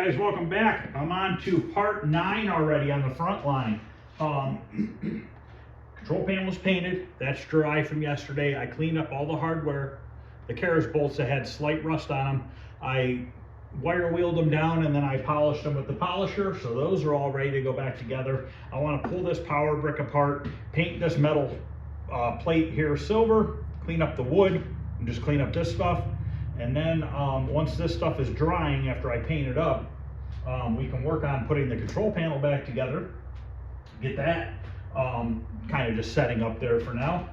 guys, welcome back. I'm on to part 9 already on the Frontline. Control panel was painted. That's dry from yesterday. I cleaned up all the hardware. The carriage bolts that had slight rust on them, I wire wheeled them down and then I polished them with the polisher. So those are all ready to go back together. I want to pull this power brick apart, paint this metal plate here silver, clean up the wood, and just clean up this stuff. And then once this stuff is drying after I paint it up, we can work on putting the control panel back together. Get that kind of just setting up there for now.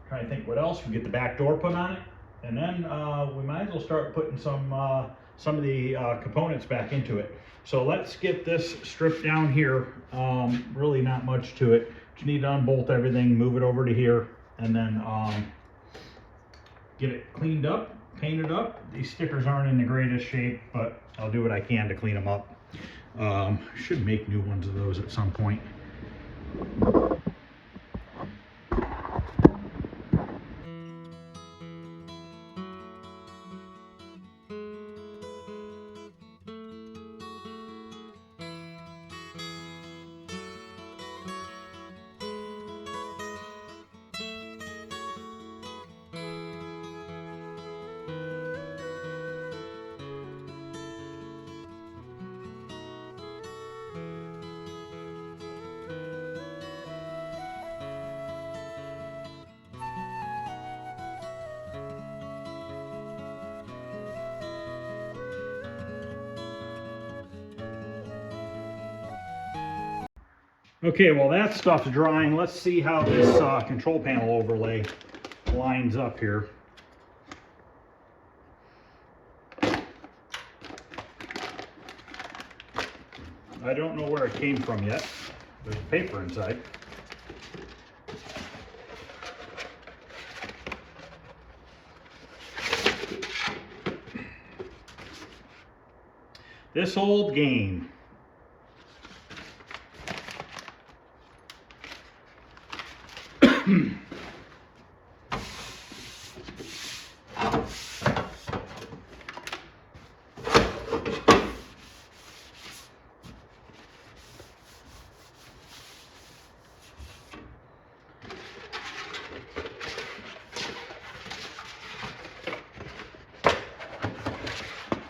Trying to think what else. We get the back door put on it, and then we might as well start putting some of the components back into it. So let's get this stripped down here. Really not much to it. Just need to unbolt everything, move it over to here, and then get it cleaned up, painted up. These stickers aren't in the greatest shape, but I'll do what I can to clean them up. Should make new ones of those at some point. Okay, well that stuff's drying. Let's see how this control panel overlay lines up here. I don't know where it came from yet. There's paper inside. This old game.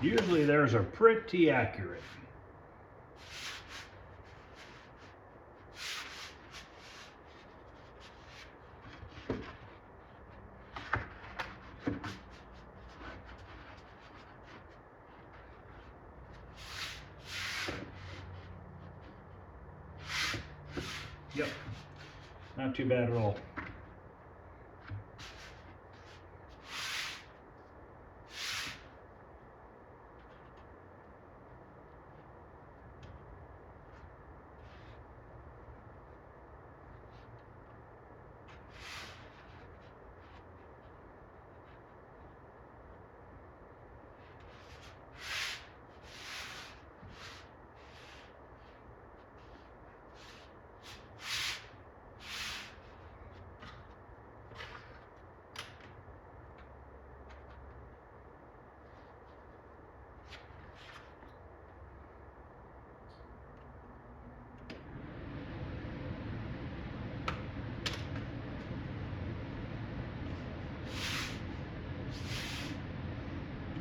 Usually theirs are pretty accurate. Yep, not too bad at all.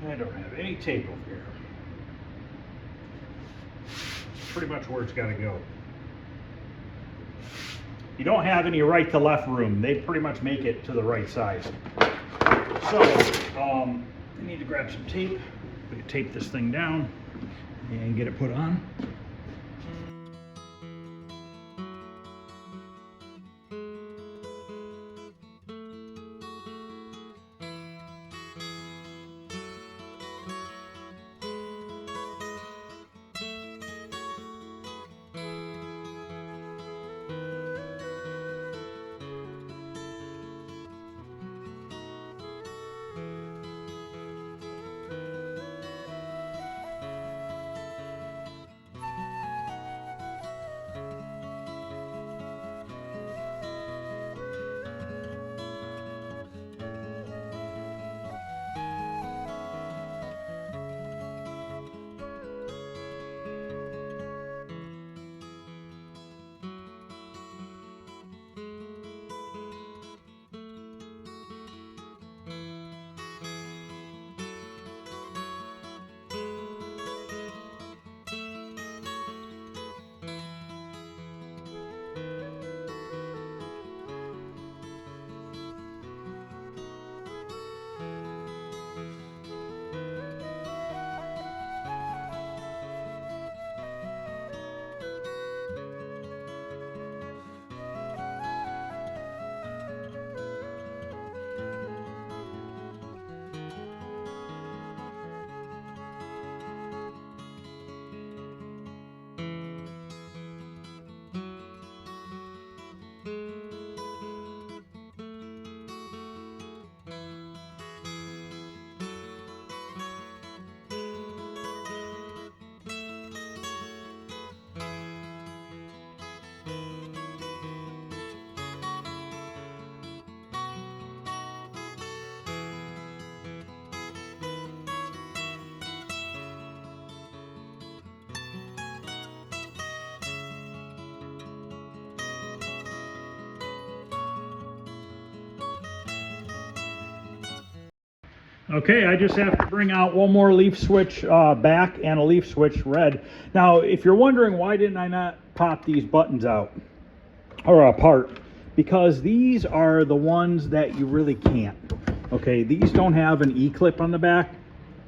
I don't have any tape over here. Pretty much where it's got to go. You don't have any right to left room. They pretty much make it to the right size. So, I need to grab some tape. We can tape this thing down and get it put on. Okay, I just have to bring out one more leaf switch back and a leaf switch red. Now, if you're wondering why didn't I not pop these buttons out or apart, because these are the ones that you really can't. Okay, these don't have an E-clip on the back.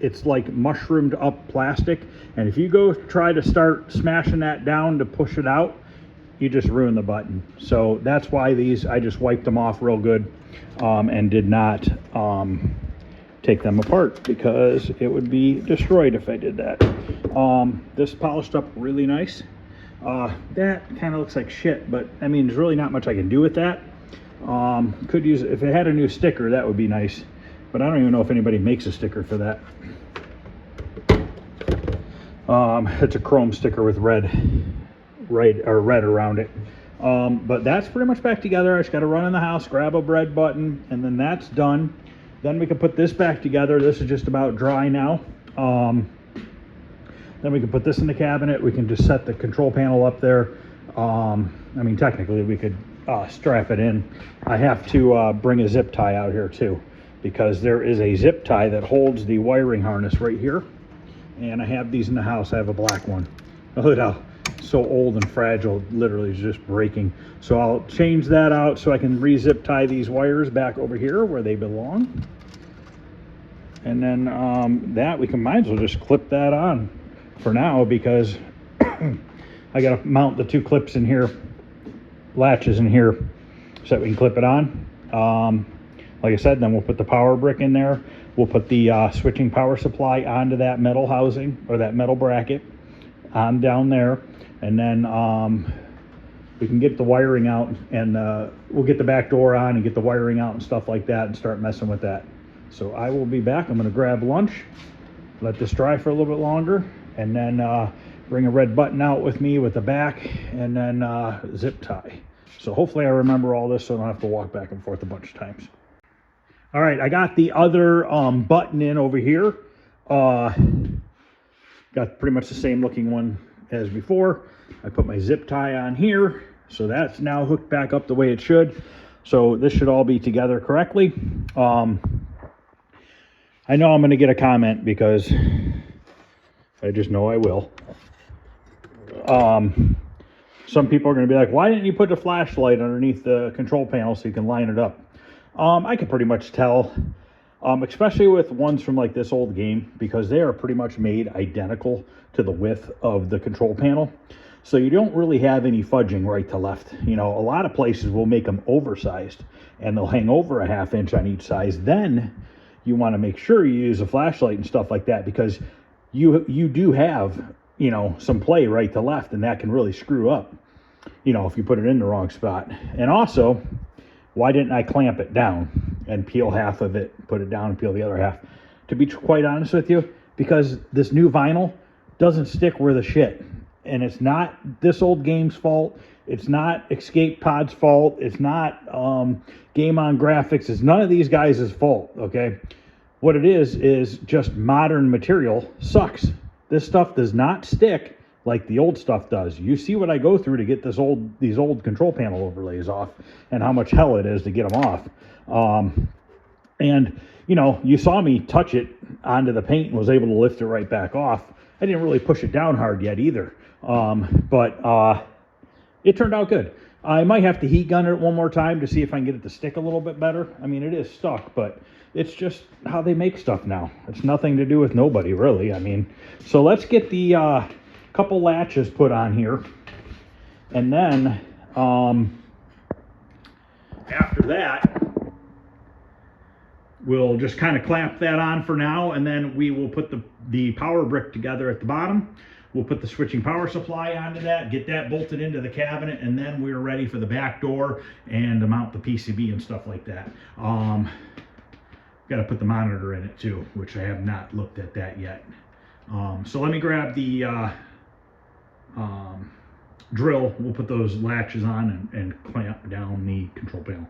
It's like mushroomed up plastic, and if you go try to start smashing that down to push it out, you just ruin the button. So that's why these, I just wiped them off real good and did not take them apart, because it would be destroyed if I did that. This polished up really nice. That kind of looks like shit, but I mean, there's really not much I can do with that. Could use, if it had a new sticker, that would be nice, but I don't even know if anybody makes a sticker for that. It's a chrome sticker with red around it. But that's pretty much back together. I just got to run in the house, grab a red button, and then that's done. Then we can put this back together. This is just about dry now. Then we can put this in the cabinet. We can just set the control panel up there. I mean, technically we could strap it in. I have to bring a zip tie out here too, because there is a zip tie that holds the wiring harness right here. And I have these in the house. I have a black one. Look at how so old and fragile, literally is just breaking. So I'll change that out so I can re-zip tie these wires back over here where they belong. And then that we can might as well just clip that on for now, because I gotta mount the two clips in here, latches in here, so that we can clip it on. Like I said, then we'll put the power brick in there. We'll put the switching power supply onto that metal housing, or that metal bracket on down there. And then we can get the wiring out, and we'll get the back door on and get the wiring out and stuff like that, and start messing with that. So I will be back. I'm going to grab lunch, let this dry for a little bit longer, and then bring a red button out with me with the back, and then zip tie. So hopefully I remember all this so I don't have to walk back and forth a bunch of times. All right, I got the other button in over here. Got pretty much the same looking one as before. I put my zip tie on here, so that's now hooked back up the way it should. So this should all be together correctly. I know I'm going to get a comment, because I just know I will. Some people are going to be like, why didn't you put a flashlight underneath the control panel so you can line it up? I can pretty much tell, especially with ones from like this old game, because they are pretty much made identical to the width of the control panel. So you don't really have any fudging right to left. You know, a lot of places will make them oversized, and they'll hang over a ½ inch on each size. Then you want to make sure you use a flashlight and stuff like that, because you do have, you know, some play right to left, and that can really screw up, you know, if you put it in the wrong spot. And also, why didn't I clamp it down and peel half of it, put it down and peel the other half? To be quite honest with you, because this new vinyl doesn't stick worth a shit. And it's not this old game's fault. It's not Escape Pod's fault. It's not Game On Graphics. It's none of these guys' fault, okay? What it is just modern material sucks. This stuff does not stick like the old stuff does. You see what I go through to get these old control panel overlays off, and how much hell it is to get them off. And you know, you saw me touch it onto the paint and was able to lift it right back off. I didn't really push it down hard yet either. But it turned out good. I might have to heat gun it one more time to see if I can get it to stick a little bit better. I mean, it is stuck, but it's just how they make stuff now. It's nothing to do with nobody, really. I mean, so let's get the couple latches put on here. And then after that, we'll just kind of clamp that on for now, and then we will put the power brick together at the bottom. We'll put the switching power supply onto that, get that bolted into the cabinet, and then we're ready for the back door and to mount the PCB and stuff like that. Got to put the monitor in it too, which I have not looked at that yet. So let me grab the drill. We'll put those latches on and clamp down the control panel.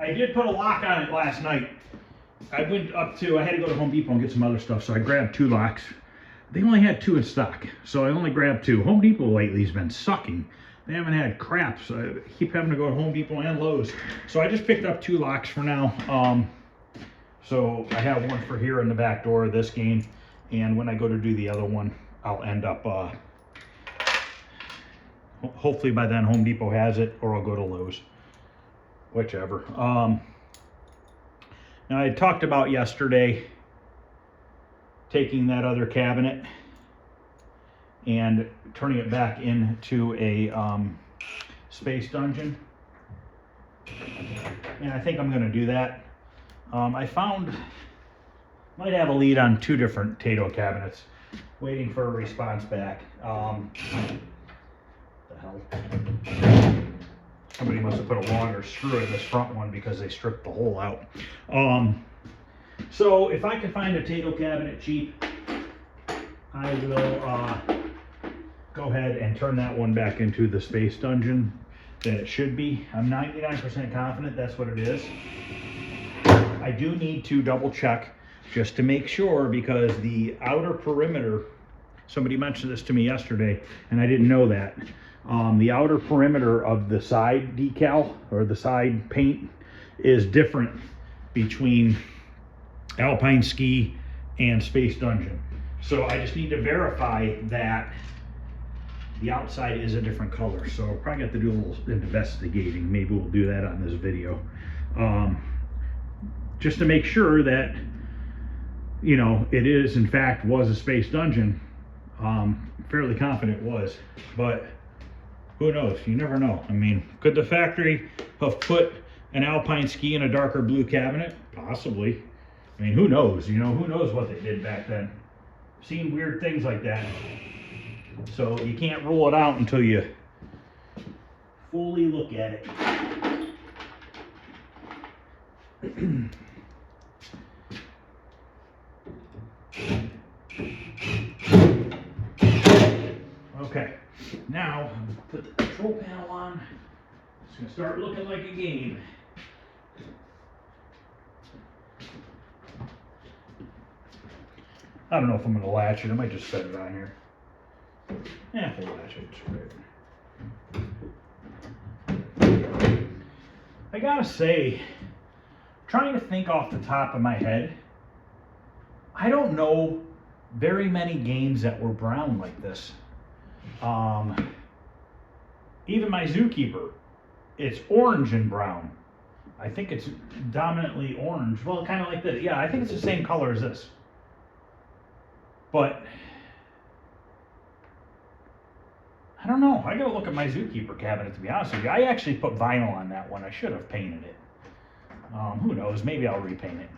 I did put a lock on it last night. I had to go to Home Depot and get some other stuff, so I grabbed 2 locks. They only had 2 in stock, so I only grabbed 2. Home Depot lately has been sucking. they haven't had crap, so I keep having to go to Home Depot and Lowe's. So I just picked up 2 locks for now. So I have one for here in the back door of this game, and when I go to do the other one, I'll end up, hopefully by then Home Depot has it, or I'll go to Lowe's, whichever. Now I talked about yesterday taking that other cabinet and turning it back into a space dungeon, and I think I'm going to do that. I found, might have a lead on 2 different Tato cabinets, waiting for a response back. The hell? Somebody must have put a longer screw in this front one because they stripped the hole out. So if I can find a Tato cabinet cheap, I will go ahead and turn that one back into the space dungeon that it should be. I'm 99% confident that's what it is. I do need to double check just to make sure, because the outer perimeter, somebody mentioned this to me yesterday and I didn't know that. The outer perimeter of the side decal or the side paint is different between Alpine Ski and Space Dungeon. So I just need to verify that the outside is a different color. So I'll probably have to do a little investigating. Maybe we'll do that on this video. Just to make sure that, you know, it is in fact was a Space Dungeon. Fairly confident it was, but who knows? You never know. I mean, could the factory have put an Alpine Ski in a darker blue cabinet? Possibly. I mean, who knows? You know, who knows what they did back then? Seen weird things like that. So you can't rule it out until you fully look at it. Okay, now put the control panel on. It's gonna start looking like a game. I don't know if I'm gonna latch it. I might just set it on here. Yeah, we'll latch it. Great. I gotta say, trying to think off the top of my head, I don't know very many games that were brown like this. Even my Zookeeper, it's orange and brown. I think it's dominantly orange. Well, kind of like this. Yeah, I think it's the same color as this. But I don't know. I gotta look at my Zookeeper cabinet, to be honest with you. I actually put vinyl on that one. I should have painted it. Who knows? Maybe I'll repaint it.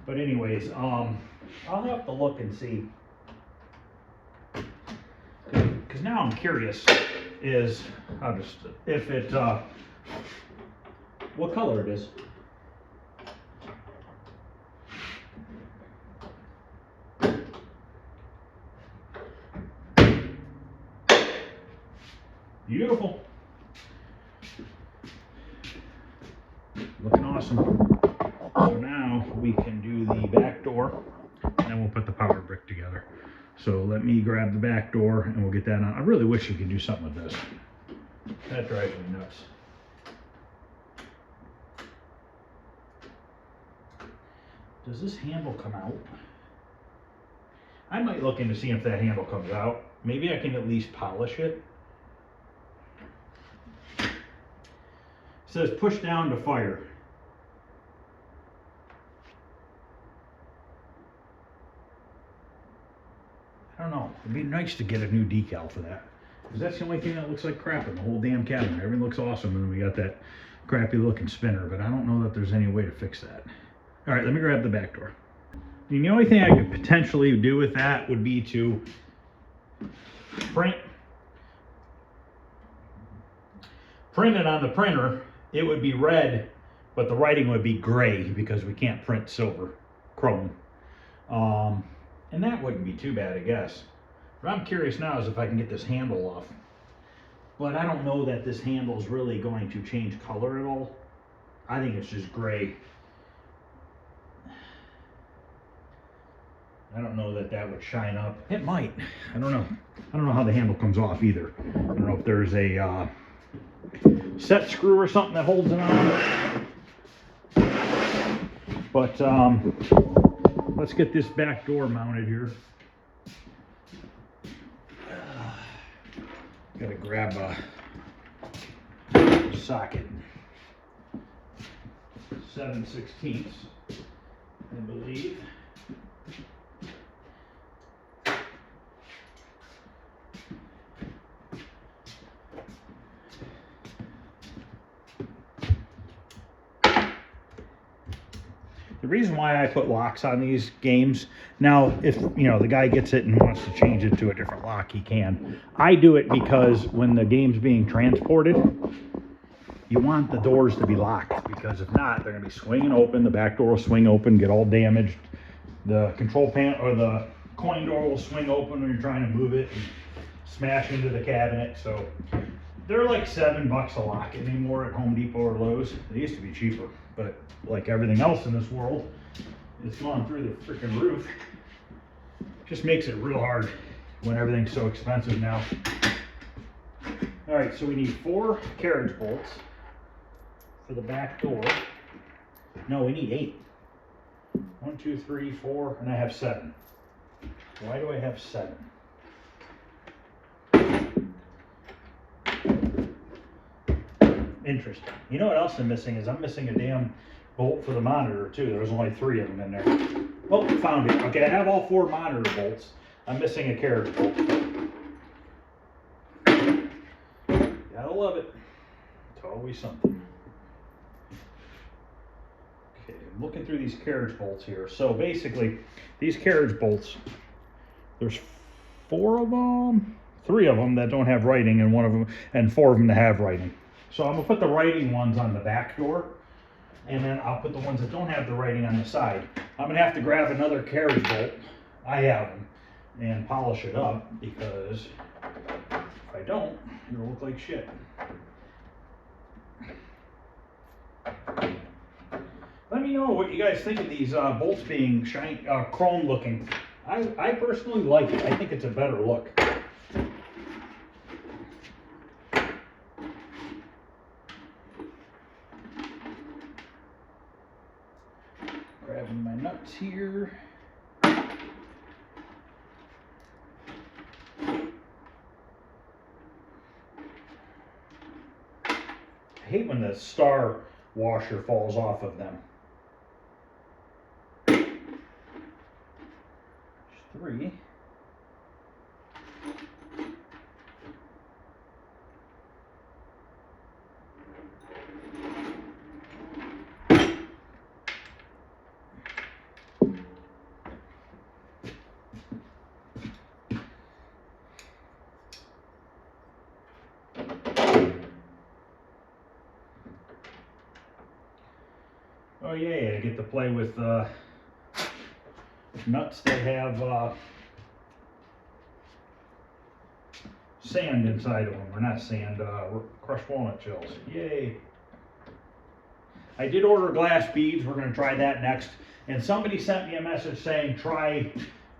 But anyways, I'll have to look and see. Because now I'm curious is, I'll just, if it, what color it is. Beautiful. Looking awesome. So now we can do the back door and then we'll put the power brick together. So let me grab the back door and we'll get that on. I really wish we could do something with this. That drives me nuts. Does this handle come out? I might look into seeing if that handle comes out. Maybe I can at least polish it. It says push down to fire. I don't know. It'd be nice to get a new decal for that. Because that's the only thing that looks like crap in the whole damn cabinet. Everything looks awesome and we got that crappy looking spinner, but I don't know that there's any way to fix that. All right, let me grab the back door. And the only thing I could potentially do with that would be to print it on the printer. It would be red, but the writing would be gray because we can't print silver chrome. And that wouldn't be too bad, I guess. What I'm curious now is if I can get this handle off. But I don't know that this handle is really going to change color at all. I think it's just gray. I don't know that that would shine up. It might. I don't know. I don't know how the handle comes off either. I don't know if there's a set screw or something that holds it on. But let's get this back door mounted here. Gotta grab a socket. 7/16, I believe. The reason why I put locks on these games, now if you know the guy gets it and wants to change it to a different lock, he can. I do it because when the game's being transported, you want the doors to be locked, because if not, they're going to be swinging open. The back door will swing open, get all damaged. The control panel or the coin door will swing open when you're trying to move it and smash into the cabinet. So they're like $7 a lock anymore at Home Depot or Lowe's. They used to be cheaper, but like everything else in this world, it's gone through the freaking roof. Just makes it real hard when everything's so expensive now. All right, so we need 4 carriage bolts for the back door. No, we need 8. 1, 2, 3, 4, and I have 7. Why do I have 7? Interesting. You know what else I'm missing is I'm missing a damn bolt for the monitor too. There's only 3 of them in there. Oh, found it. Okay, I have all 4 monitor bolts. I'm missing a carriage bolt. Gotta love it. It's always something. Okay, I'm looking through these carriage bolts here. So basically, these carriage bolts, there's 4 of them, 3 of them that don't have writing, and 1 of them, and 4 of them that have writing. So I'm gonna put the writing ones on the back door, and then I'll put the ones that don't have the writing on the side. I'm gonna have to grab another carriage bolt, I have them, and polish it up, because if I don't, it'll look like shit. Let me know what you guys think of these bolts being shiny, chrome looking. I personally like it. I think it's a better look. Grabbing my nuts here. I hate when the star washer falls off of them. 3. Oh yeah, I get to play with nuts that have sand inside of them, or not sand, crushed walnut shells. Yay. I did order glass beads. We're going to try that next. And somebody sent me a message saying try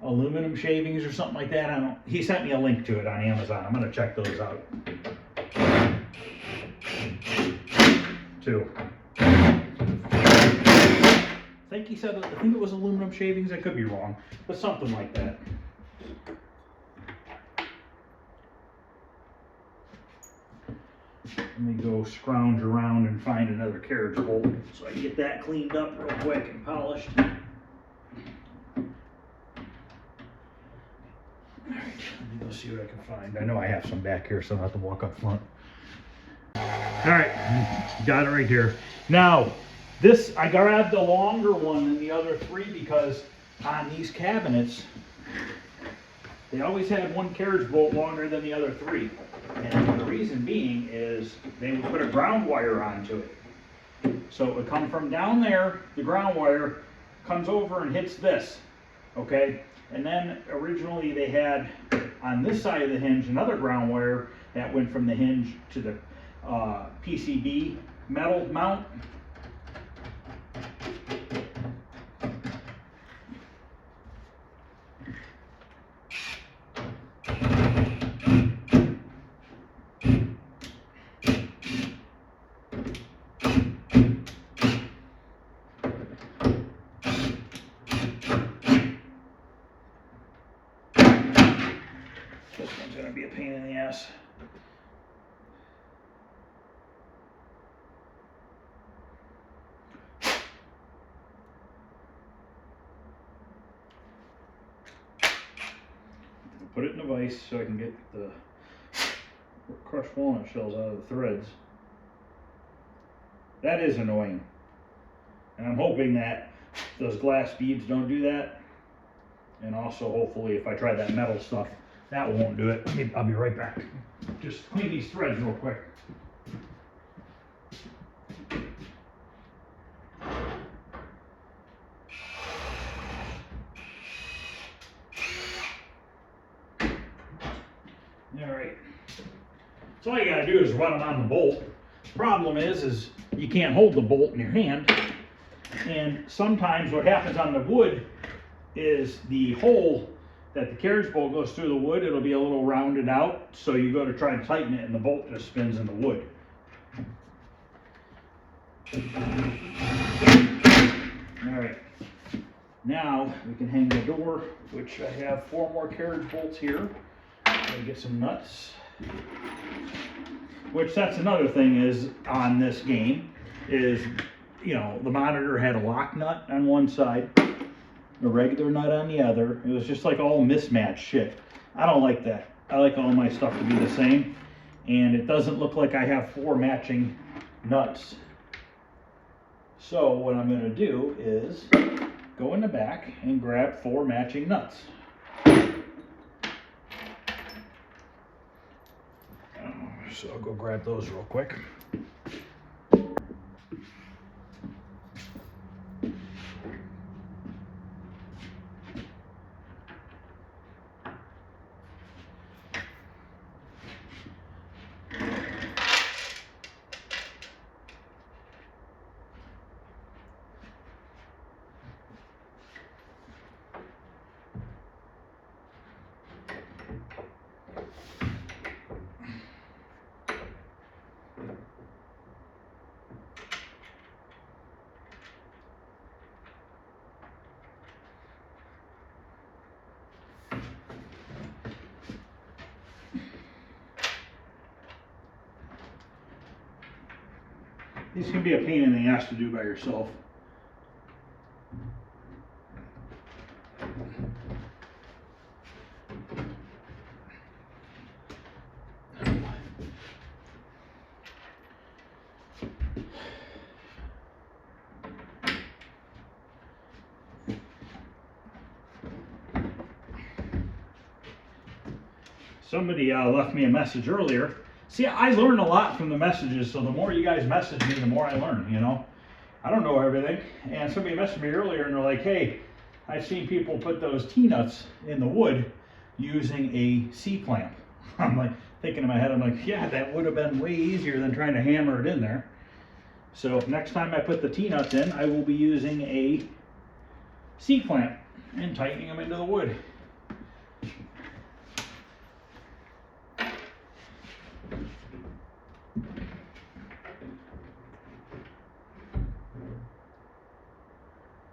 aluminum shavings or something like that. He sent me a link to it on Amazon. I'm going to check those out too. I think he said, I think it was aluminum shavings. I could be wrong, but something like that. Let me go scrounge around and find another carriage bolt so I can get that cleaned up real quick and polished. All right, let me go see what I can find. I know I have some back here, so I'll have to walk up front. All right, got it right here. Now, this, I grabbed a longer one than the other 3 because on these cabinets, they always had one carriage bolt longer than the other 3. And the reason being is they would put a ground wire onto it. So it would come from down there, the ground wire comes over and hits this, okay? And then originally they had on this side of the hinge another ground wire that went from the hinge to the PCB metal mount. one's gonna be a pain in the ass. Put it in a vise so I can get the crushed walnut shells out of the threads. That is annoying. And I'm hoping that those glass beads don't do that. And also, hopefully, if I try that metal stuff, that won't do it. I'll be right back. Just clean these threads real quick. Alright. So all you gotta do is run them on the bolt. Problem is you can't hold the bolt in your hand. And sometimes what happens on the wood is the hole that the carriage bolt goes through the wood, it'll be a little rounded out. So you go to try and tighten it and the bolt just spins in the wood. Alright. Now we can hang the door, which I have 4 more carriage bolts here. Gotta get some nuts. Which that's another thing is on this game is, you know, the monitor had a lock nut on one side, a regular nut on the other. It was just like all mismatched shit. I don't like that. I like all my stuff to be the same. And it doesn't look like I have 4 matching nuts. So what I'm gonna do is go in the back and grab 4 matching nuts. So I'll go grab those real quick. These can be a pain in the ass to do by yourself. Somebody left me a message earlier. See, I learn a lot from the messages, so the more you guys message me, the more I learn, you know. I don't know everything. And somebody messaged me earlier and they're like, hey, I've seen people put those T-nuts in the wood using a C-clamp. I'm like, thinking in my head, I'm like, yeah, that would have been way easier than trying to hammer it in there. So next time I put the T-nuts in, I will be using a C-clamp and tightening them into the wood.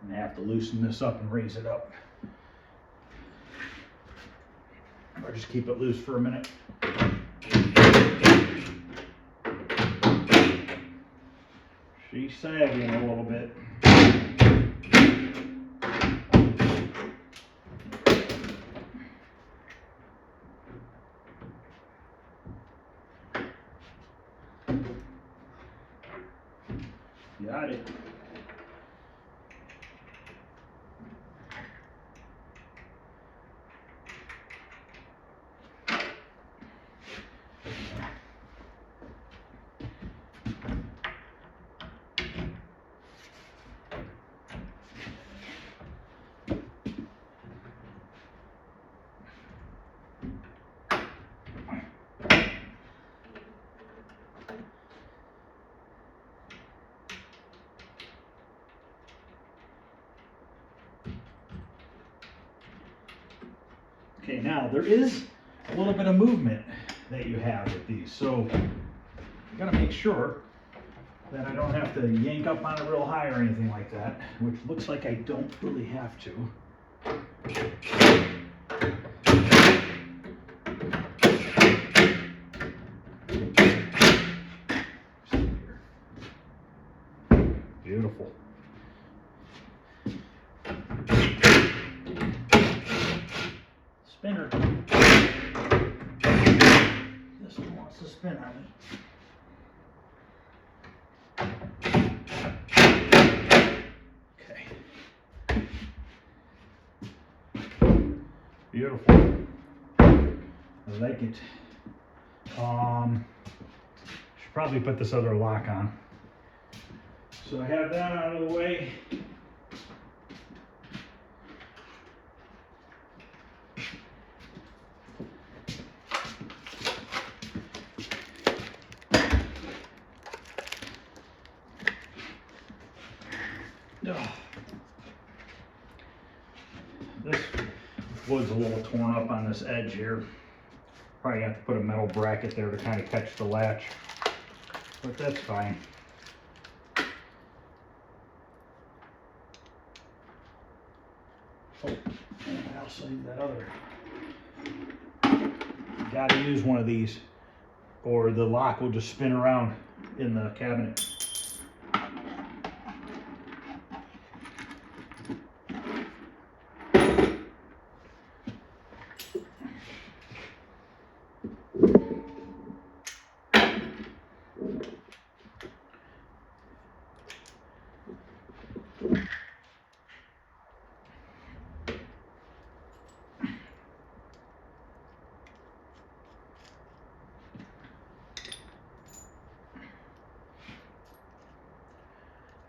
And I have to loosen this up and raise it up. Or just keep it loose for a minute. She's sagging a little bit. Got it. Okay, now there is a little bit of movement that you have with these, so you gotta make sure that I don't have to yank up on it real high or anything like that, which looks like I don't really have to. beautiful. Spinner. This one wants to spin on me. Okay. Beautiful. I like it. Should probably put this other lock on. So I have that out of the way. This wood's a little torn up on this edge here. Probably have to put a metal bracket there to kind of catch the latch, but that's fine. Oh, and I also need that other. Got to use one of these, or the lock will just spin around in the cabinet.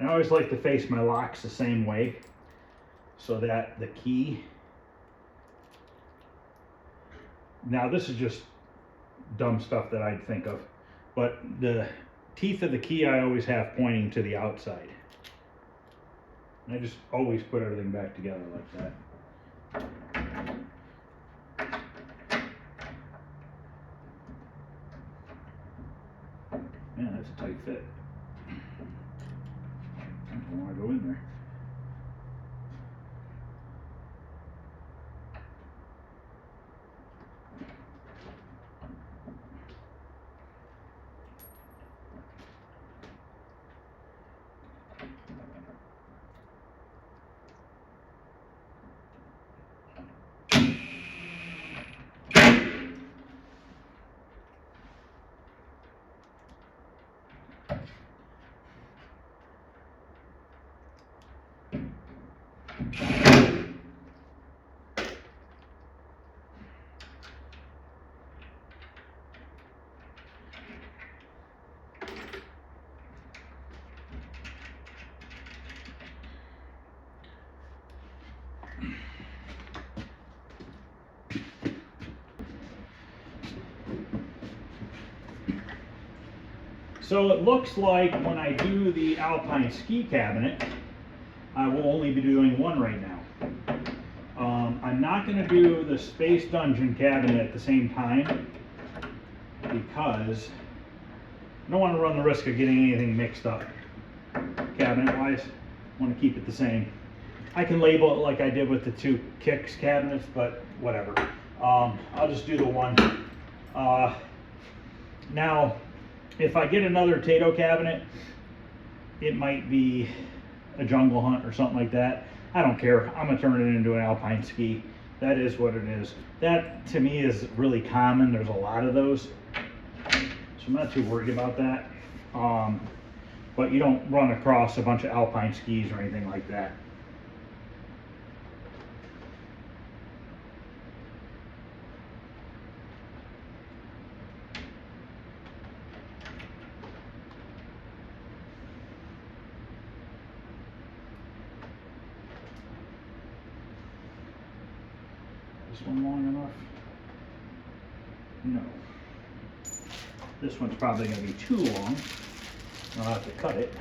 I always like to face my locks the same way so that the key, now this is just dumb stuff that I'd think of, but the teeth of the key I always have pointing to the outside. And I just always put everything back together like that. Man, that's a tight fit. I don't want to go in there. So it looks like when I do the Alpine ski cabinet, I will only be doing one right now. I'm not going to do the Space Dungeon cabinet at the same time because I don't want to run the risk of getting anything mixed up cabinet wise. I want to keep it the same. I can label it like I did with the two Kicks cabinets, but whatever. I'll just do the one. Now, if I get another Tato cabinet, it might be a Jungle Hunt or something like that. I don't care. I'm gonna turn it into an Alpine ski. That is what it is. That to me is really common. There's a lot of those, so I'm not too worried about that. But you don't run across a bunch of Alpine skis or anything like that. This one long enough? No. This one's probably going to be too long. I'll have to cut it.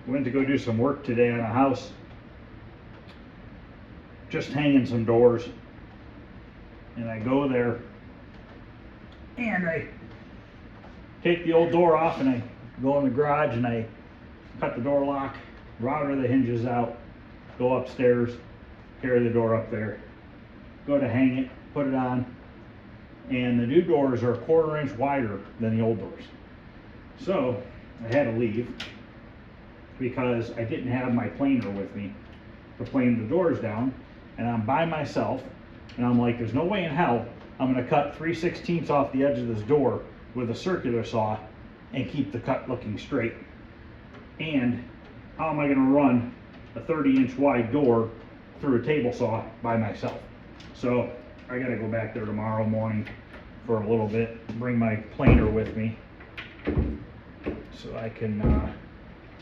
Went to go do some work today on a house. Just hanging some doors. And I go there and I take the old door off and I go in the garage and I cut the door lock router the hinges out, go upstairs, carry the door up there, go to hang it, put it on, and the new doors are 1/4 inch wider than the old doors. So I had to leave because I didn't have my planer with me to plane the doors down, and I'm by myself, and I'm like, there's no way in hell I'm gonna cut 3/16 off the edge of this door with a circular saw and keep the cut looking straight. And how am I gonna run a 30-inch wide door through a table saw by myself? So I gotta go back there tomorrow morning for a little bit, bring my planer with me so I can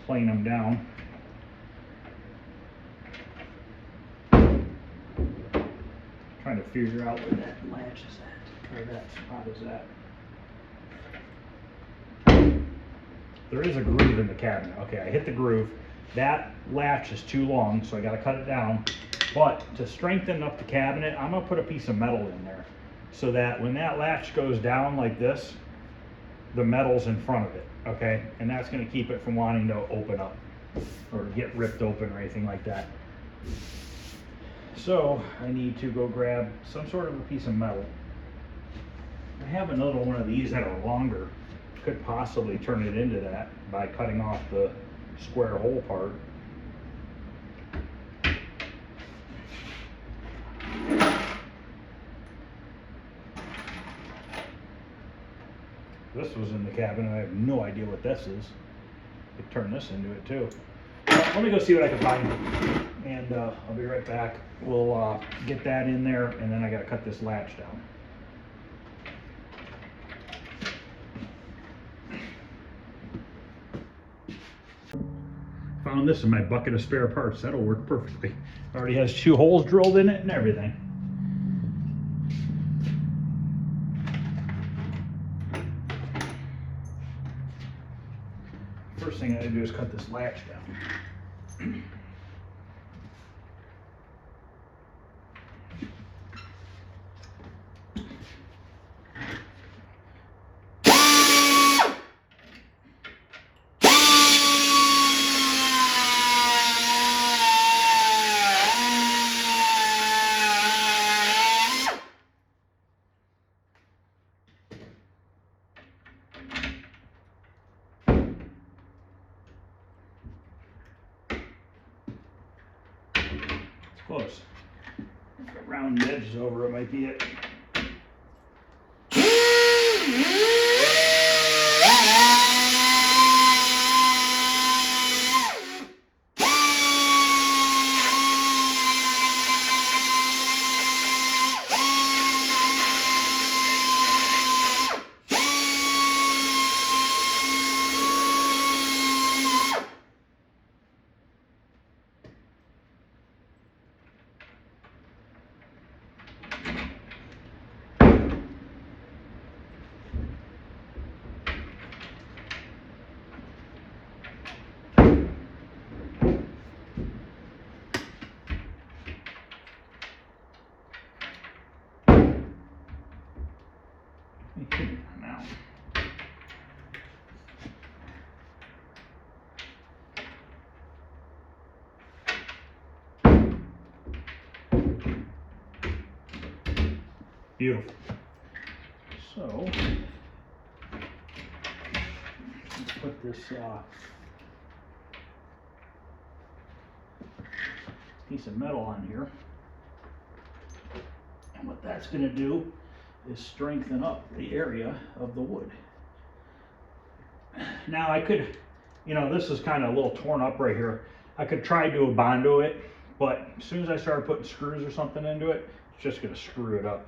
plane them down. Trying to figure out where that latch is at, where that spot is at. There is a groove in the cabinet. Okay, I hit the groove. That latch is too long, so I gotta cut it down. But to strengthen up the cabinet, I'm gonna put a piece of metal in there so that when that latch goes down like this, the metal's in front of it, okay? And that's gonna keep it from wanting to open up or get ripped open or anything like that. So I need to go grab some sort of a piece of metal. I have another one of these that are longer. Could possibly turn it into that by cutting off the square hole part. This was in the cabinet. I have no idea what this is. Could turn this into it too. Let me go see what I can find, and I'll be right back. We'll get that in there, and then I gotta cut this latch down. Found this in my bucket of spare parts. That'll work perfectly. Already has 2 holes drilled in it and everything. First thing I gotta do is cut this latch down. Close. If the round edges over, it might be it. Now. Beautiful. So let's put this piece of metal on here, and what that's going to do is strengthen up the area of the wood. Now I could, this is kind of a little torn up right here. I could try to do a Bondo it, but as soon as I started putting screws or something into it, it's just going to screw it up.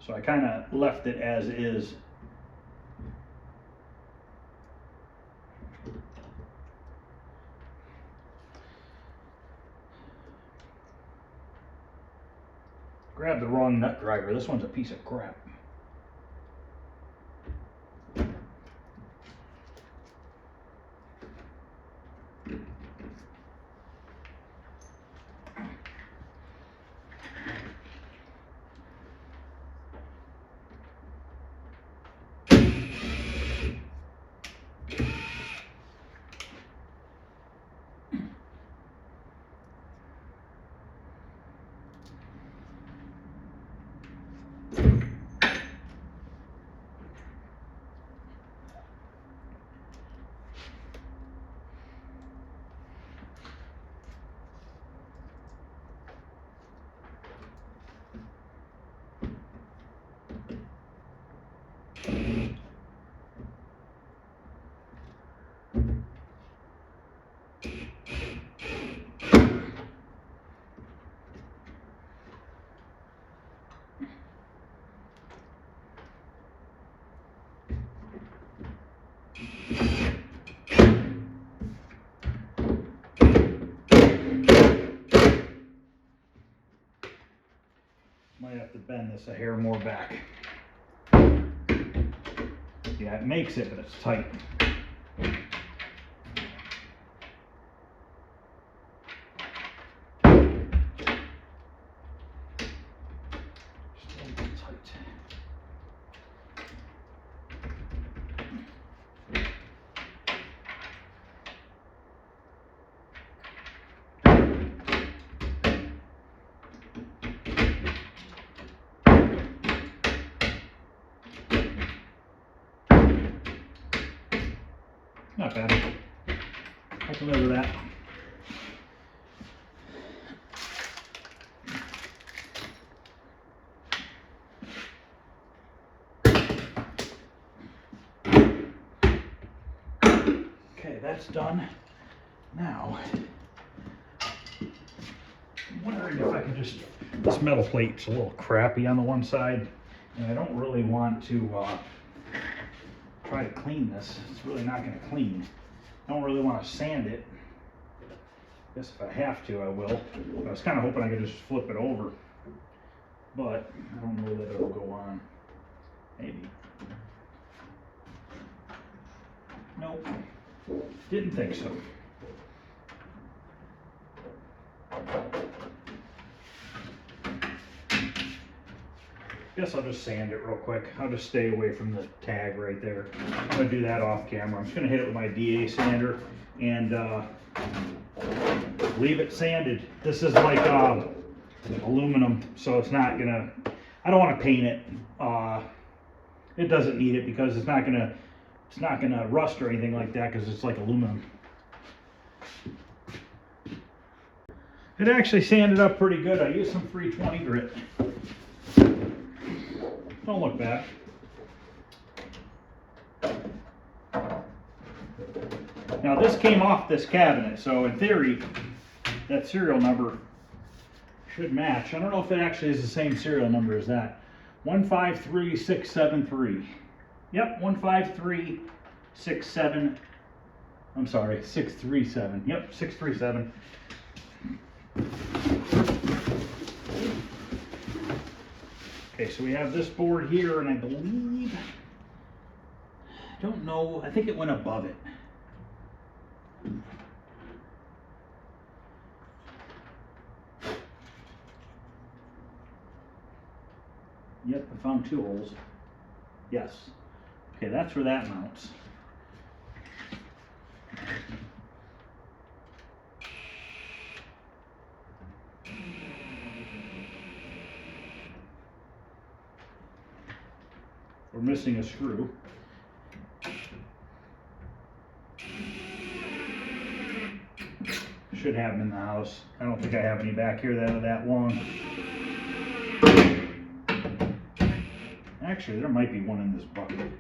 So I kind of left it as is. Grab the wrong nut driver. This one's a piece of crap. Might have to bend this a hair more back. Yeah, it makes it, but it's tight. Not bad. I can live with that. Okay, that's done. Now, I'm wondering if I can just, this metal plate's a little crappy on the one side, and I don't really want to try to clean this. It's really not going to clean. I don't really want to sand it. I guess if I have to, I will. I was kind of hoping I could just flip it over, but I don't know that it'll go on. Maybe. Nope. Didn't think so. Guess I'll just sand it real quick. I'll just stay away from the tag right there. I'm gonna do that off camera. I'm just gonna hit it with my DA sander and leave it sanded. This is like aluminum, so it's not gonna, I don't want to paint it. It doesn't need it because it's not gonna rust or anything like that because it's like aluminum. It actually sanded up pretty good. I used some 320 grit. Don't look bad. Now this came off this cabinet, so in theory, that serial number should match. I don't know if it actually is the same serial number as that. 153673. Yep, 153637. I'm sorry, 637. Yep, 637. Okay, so we have this board here, and I believe, I don't know, I think it went above it. Yep, I found 2 holes. Yes. Okay, that's where that mounts. We're missing a screw. Should have them in the house. I don't think I have any back here that are that long. Actually, there might be one in this bucket.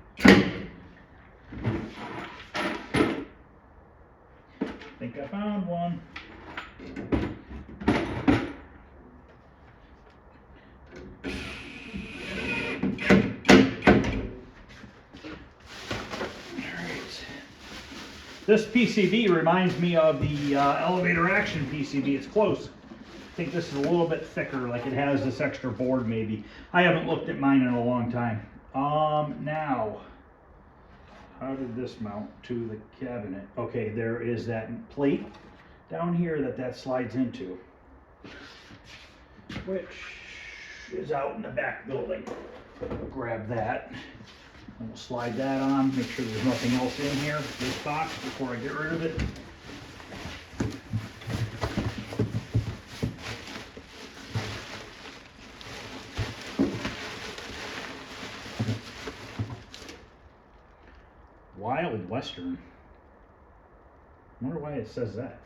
I think I found one. This PCB reminds me of the elevator action PCB. It's close. I think this is a little bit thicker, like it has this extra board maybe. I haven't looked at mine in a long time. Now, how did this mount to the cabinet? Okay, there is that plate down here that slides into, which is out in the back building. Grab that. And we'll slide that on, make sure there's nothing else in here, this box, before I get rid of it. Wild Western. I wonder why it says that.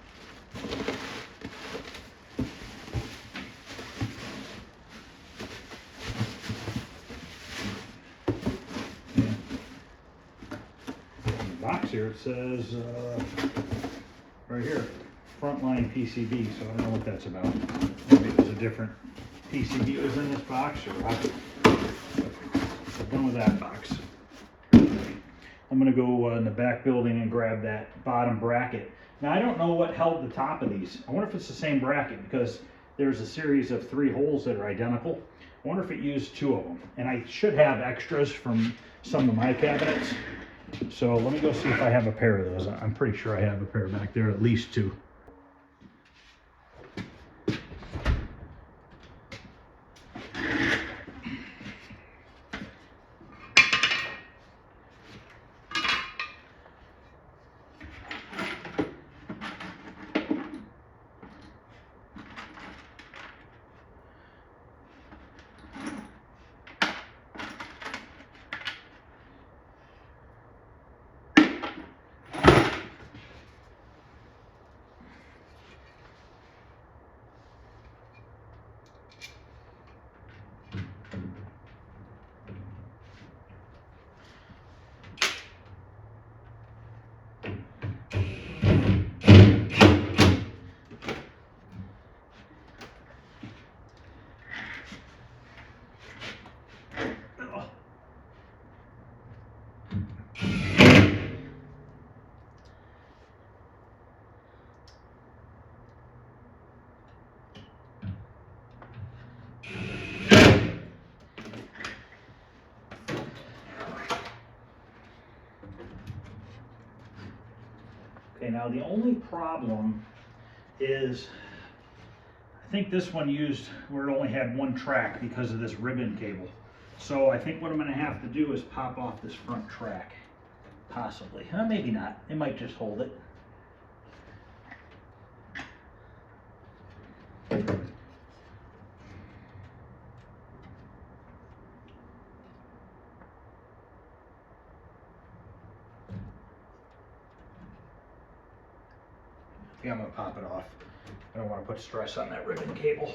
Here it says right here, Frontline PCB, so I don't know what that's about. Maybe it was a different PCB that was in this box, or I'm done with that box. I'm gonna go in the back building and grab that bottom bracket. Now I don't know what held the top of these. I wonder if it's the same bracket, because there's a series of 3 holes that are identical. I wonder if it used 2 of them. And I should have extras from some of my cabinets. So let me go see if I have a pair of those. I'm pretty sure I have a pair back there, at least 2. Okay, now the only problem is, I think this one used where it only had 1 track because of this ribbon cable. So I think what I'm gonna have to do is pop off this front track, possibly. Maybe not, it might just hold it. I think I'm gonna pop it off. I don't want to put stress on that ribbon cable.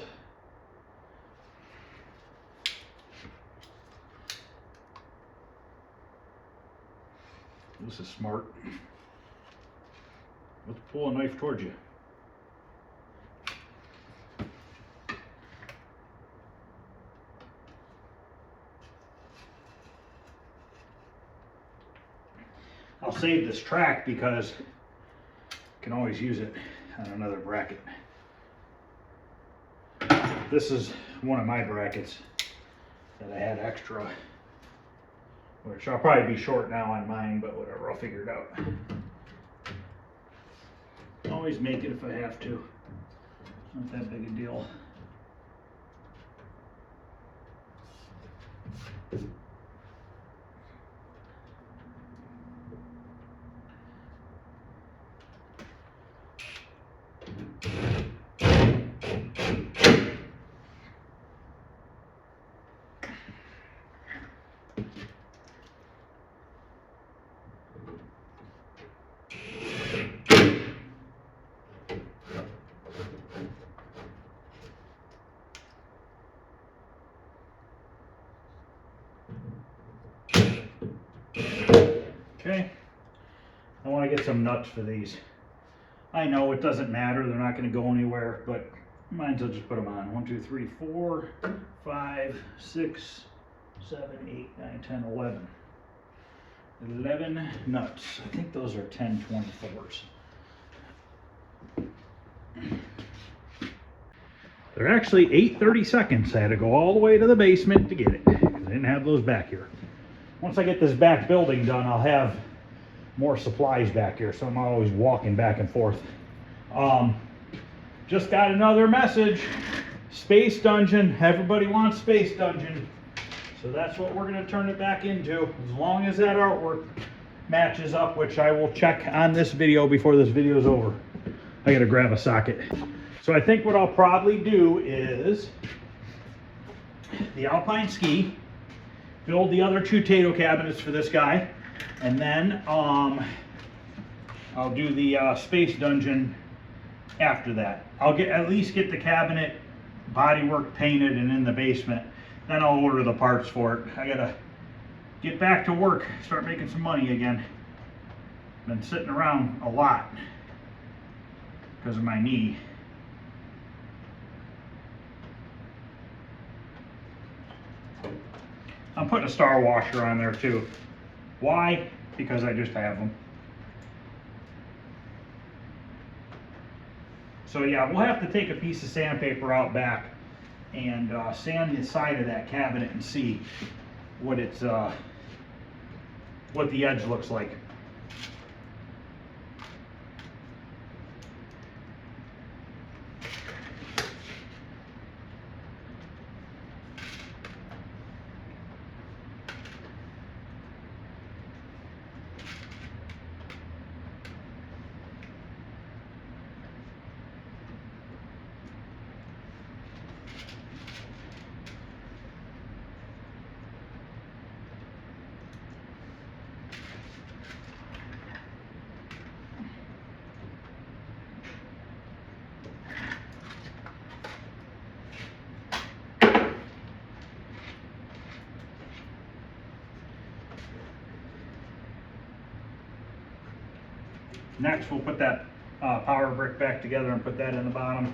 This is smart. Let's pull a knife towards you. I'll save this track because I can always use it on another bracket. This is one of my brackets that I had extra, which I'll probably be short now on mine, but whatever, I'll figure it out. Always make it if I have to. It's not that big a deal. Okay, I want to get some nuts for these. I know it doesn't matter, they're not going to go anywhere, but might as well just put them on. 1, 2, 3, 4, 5, 6, 7, 8, 9, 10, 11. 11 nuts. I think those are 10/24s. They're actually 8/32. I had to go all the way to the basement to get it because I didn't have those back here. Once I get this back building done, I'll have more supplies back here, so I'm not always walking back and forth. Just got another message. Space Dungeon. Everybody wants Space Dungeon. So that's what we're going to turn it back into, as long as that artwork matches up, which I will check on this video before this video is over. I got to grab a socket. So I think what I'll probably do is the Alpine Ski, build the other 2 Tato cabinets for this guy, and then I'll do the Space Dungeon after that. I'll at least get the cabinet bodywork painted and in the basement. Then I'll order the parts for it. I gotta get back to work, start making some money again. Been sitting around a lot because of my knee. I'm putting a star washer on there too. Why? Because I just have them. So yeah, we'll have to take a piece of sandpaper out back and sand the side of that cabinet and see what it's what the edge looks like. Next, we'll put that power brick back together and put that in the bottom.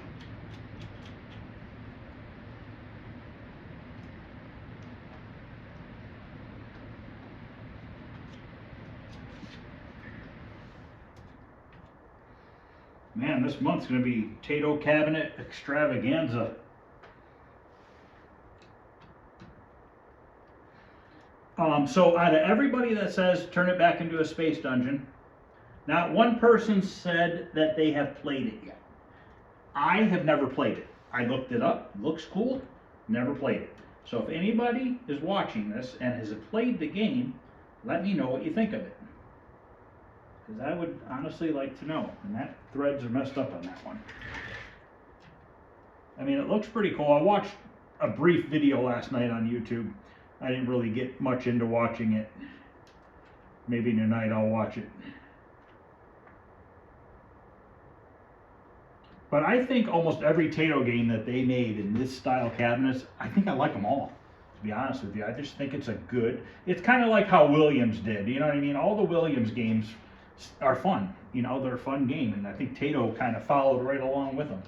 Man, this month's going to be Tato cabinet extravaganza. So out of everybody that says turn it back into a space dungeon, not one person said that they have played it yet. I have never played it. I looked it up, looks cool, never played it. So if anybody is watching this and has played the game, let me know what you think of it. Because I would honestly like to know. And that threads are messed up on that one. I mean, it looks pretty cool. I watched a brief video last night on YouTube. I didn't really get much into watching it. Maybe tonight I'll watch it. But I think almost every Tato game that they made in this style cabinets, I think I like them all, to be honest with you. I just think it's it's kind of like how Williams did, you know what I mean? All the Williams games are fun, you know, they're a fun game, and I think Tato kind of followed right along with them.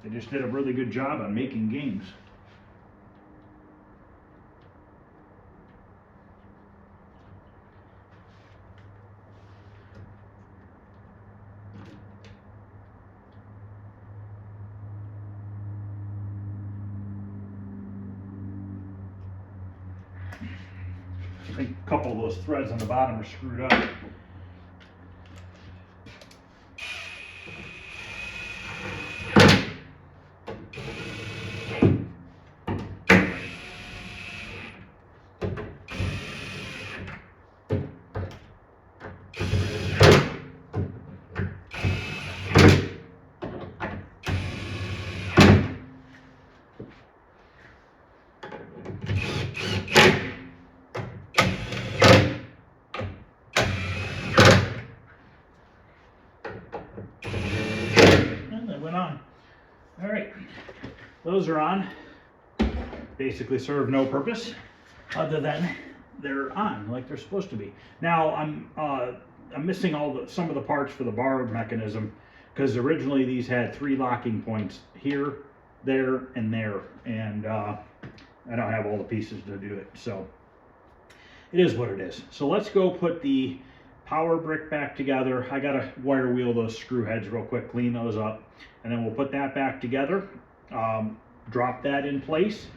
They just did a really good job on making games. I think a couple of those threads on the bottom are screwed up. Those are on. Basically serve no purpose other than they're on like they're supposed to be. Now I'm missing some of the parts for the bar mechanism, because originally these had 3 locking points here, there, and there, and I don't have all the pieces to do it, so it is what it is. So let's go put the power brick back together. I gotta wire wheel those screw heads real quick, clean those up, and then we'll put that back together. Drop that in place,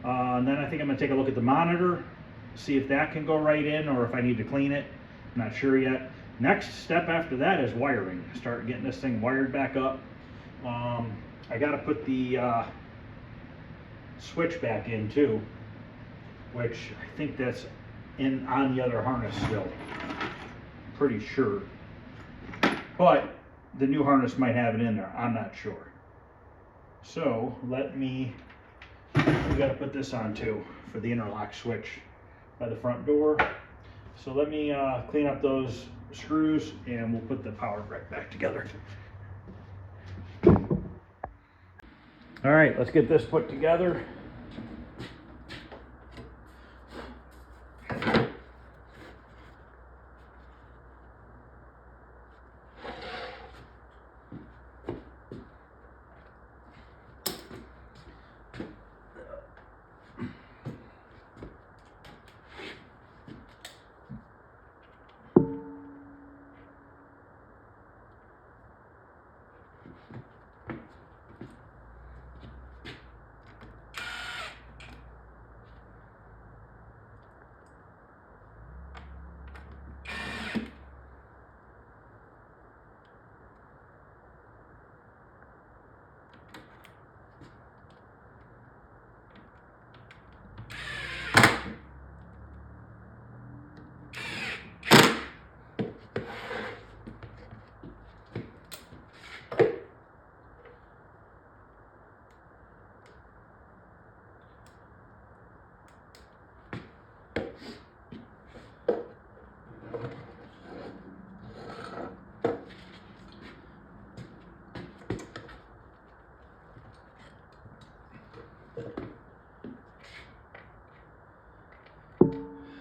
and then I think I'm going to take a look at the monitor, see if that can go right in or if I need to clean it. I'm not sure yet. Next step after that is wiring. Start getting this thing wired back up. I got to put the switch back in too, which I think that's on the other harness still. Pretty sure, but the new harness might have it in there. I'm not sure. So we got to put this on too for the interlock switch by the front door. So let me clean up those screws and we'll put the power brick back together. All right, let's get this put together.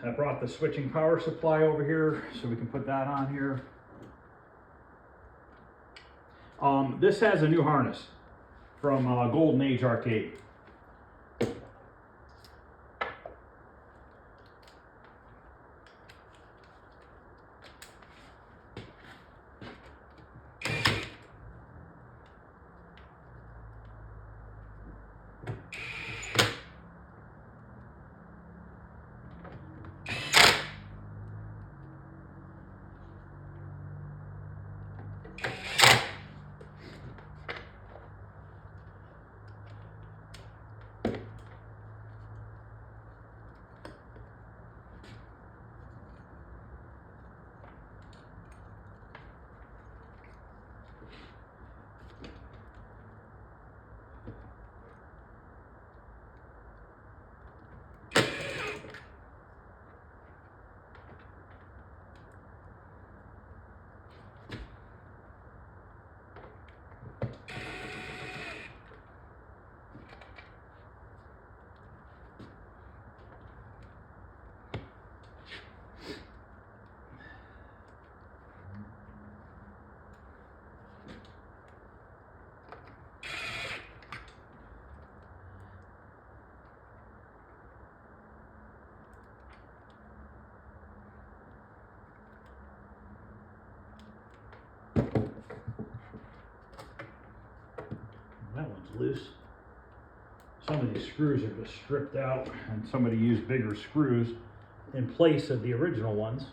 I brought the switching power supply over here so we can put that on here. This has a new harness from Golden Age Arcade. That one's loose. Some of these screws are just stripped out and somebody used bigger screws in place of the original ones.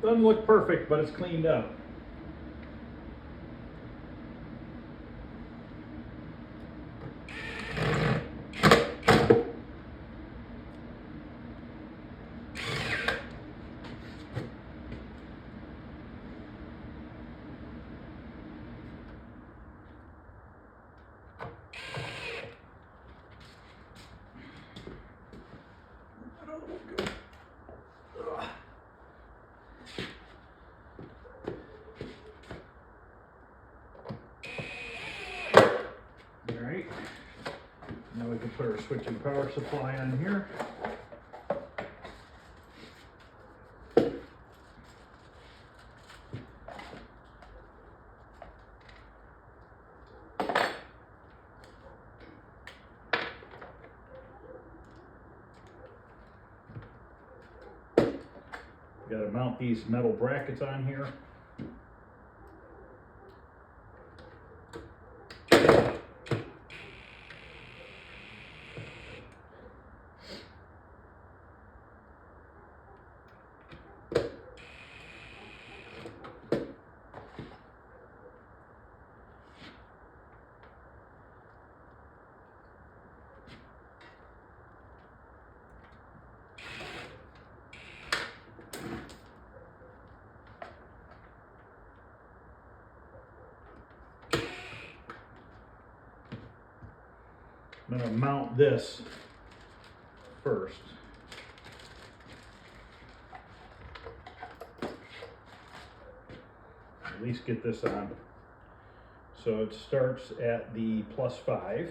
Doesn't look perfect, but it's cleaned up. Alright, now we can put our switching power supply on here. Got to mount these metal brackets on here. I'm going to mount this first. At least get this on. So it starts at the +5.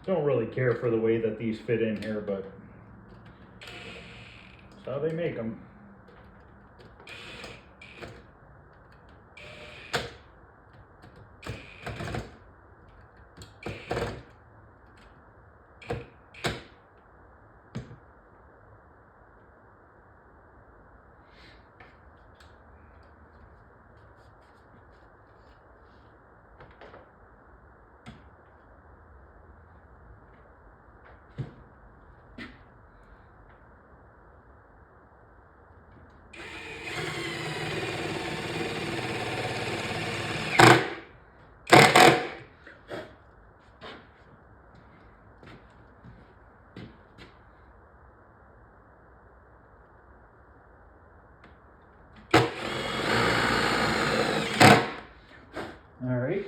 Don't really care for the way that these fit in here, but that's how they make them. All right,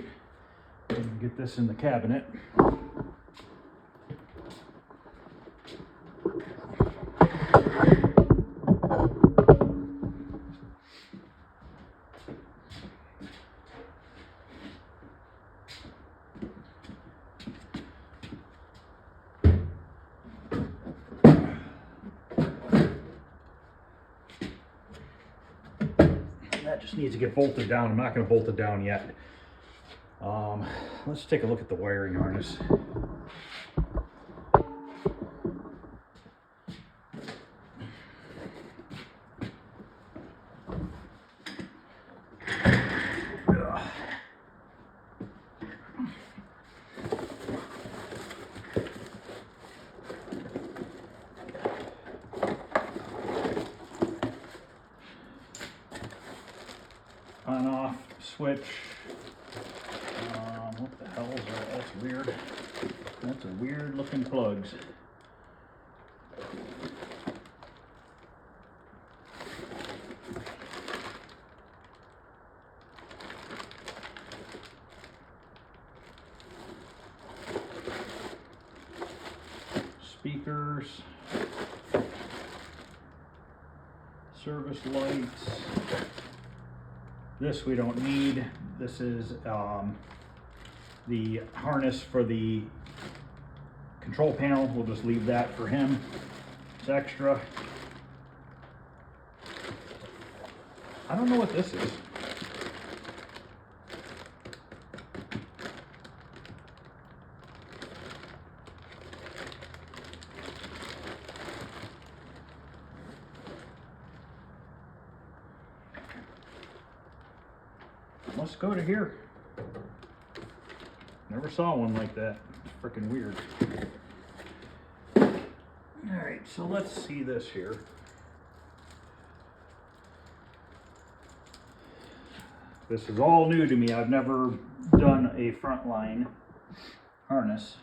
I'm gonna get this in the cabinet. That just needs to get bolted down. I'm not going to bolt it down yet. Let's take a look at the wiring harness. On off switch. What the hell is that? That's weird. That's a weird looking plugs. Speakers. Service lights. This we don't need. This is the harness for the control panel. We'll just leave that for him. It's extra. I don't know what this is. Must go to here. Never saw one like that. It's freaking weird. Alright, so let's see this here. This is all new to me. I've never done a Frontline harness.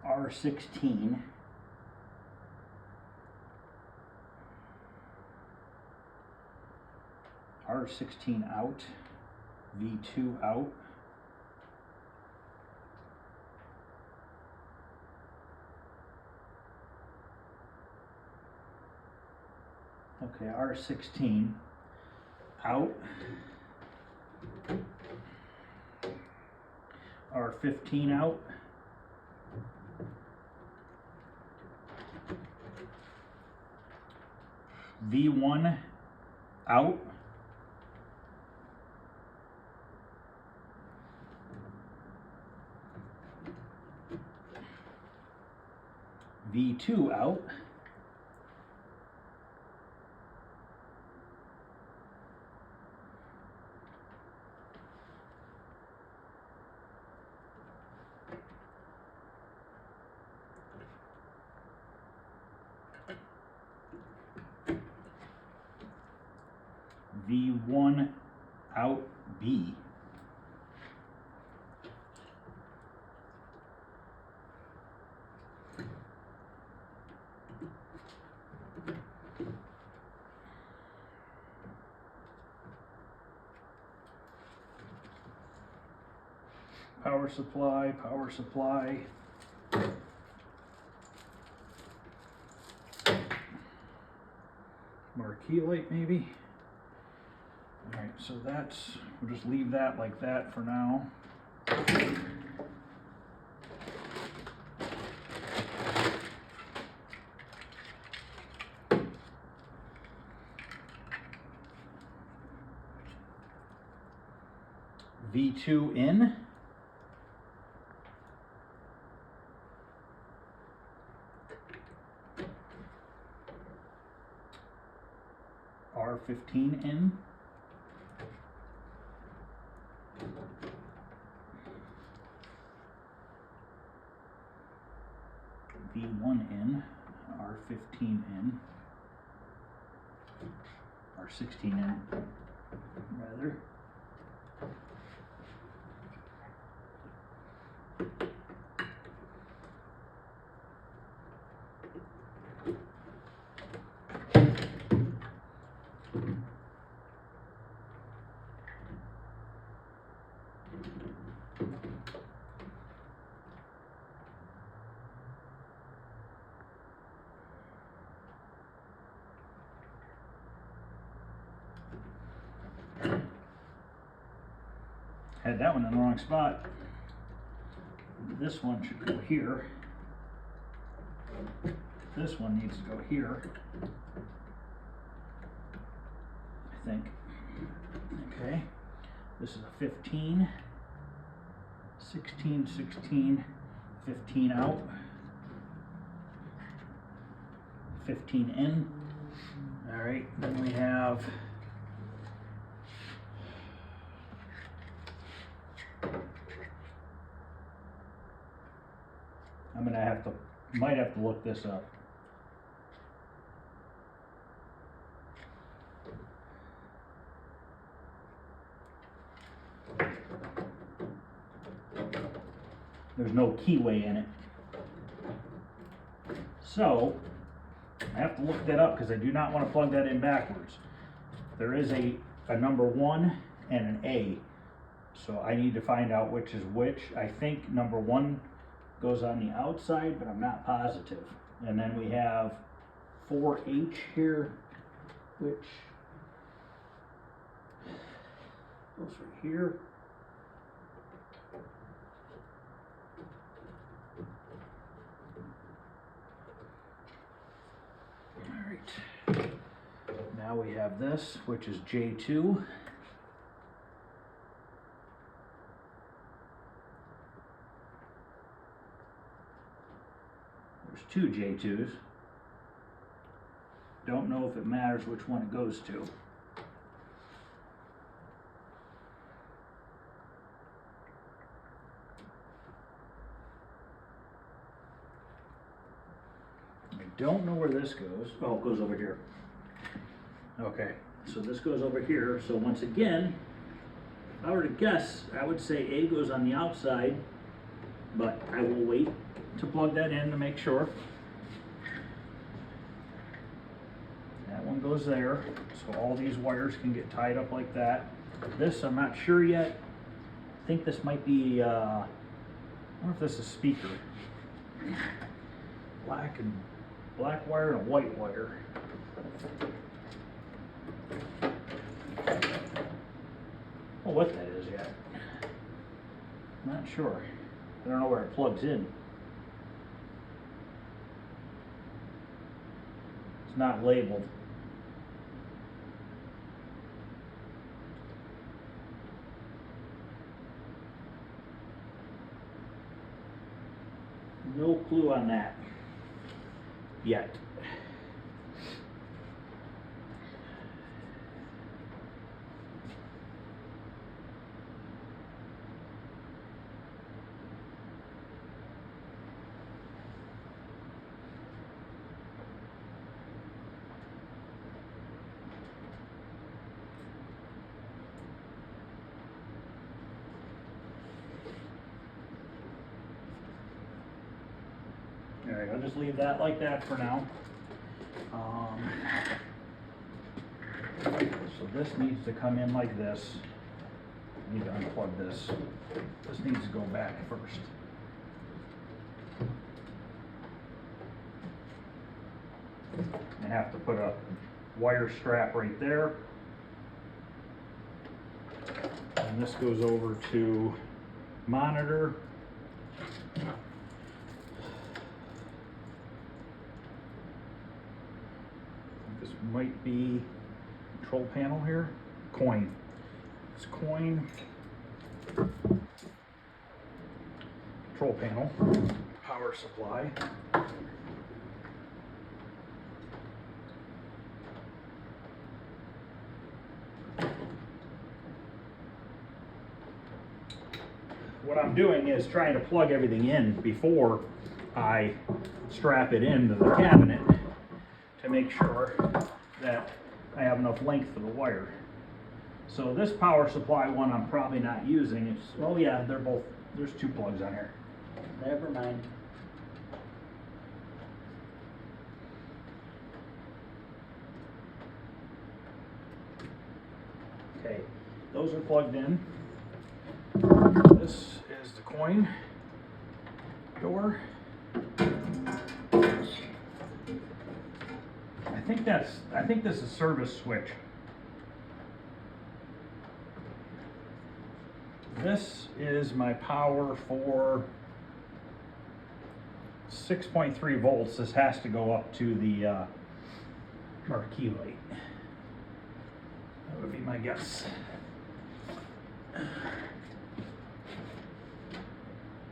R16. R16 out, V2 out. Okay, R16 out. R15 out. V1 out. V2 out. V1 out B. Power supply, power supply. Marquee light maybe. All right, so we'll just leave that like that for now. V2 in. R15 in. V1 in, R15 in, R16 in, rather. Had that one in the wrong spot. This one should go here. This one needs to go here, I think. Okay, this is a 15, 16, 16, 15 out, 15 in. All right, then we have might have to look this up. There's no keyway in it. So, I have to look that up because I do not want to plug that in backwards. There is a number 1 and an A. So I need to find out which is which. I think number 1 goes on the outside, but I'm not positive. And then we have 4H here, which goes right here. All right. Now we have this, which is J2. There's 2 J2s. Don't know if it matters which one it goes to. I don't know where this goes. Oh, it goes over here. Okay, so this goes over here. So once again, if I were to guess, I would say A goes on the outside, but I will wait to plug that in to make sure. That one goes there, so all these wires can get tied up like that. This, I'm not sure yet. I think this might be, I wonder if this is speaker. Black wire and a white wire. I don't know what that is yet. Not sure. I don't know where it plugs in. It's not labeled. No clue on that yet. All right, I'll just leave that like that for now. So this needs to come in like this. I need to unplug this. This needs to go back first. I have to put a wire strap right there. And this goes over to monitor. This might be control panel here. Coin. It's coin. Control panel. Power supply. What I'm doing is trying to plug everything in before I strap it into the cabinet to make sure that I have enough length for the wire. So this power supply one I'm probably not using. It's, oh yeah, they're both, there's 2 plugs on here. Never mind. Okay, those are plugged in. This is the coin door. I think this is service switch. this is my power for 6.3 volts. This has to go up to the marquee light. That would be my guess.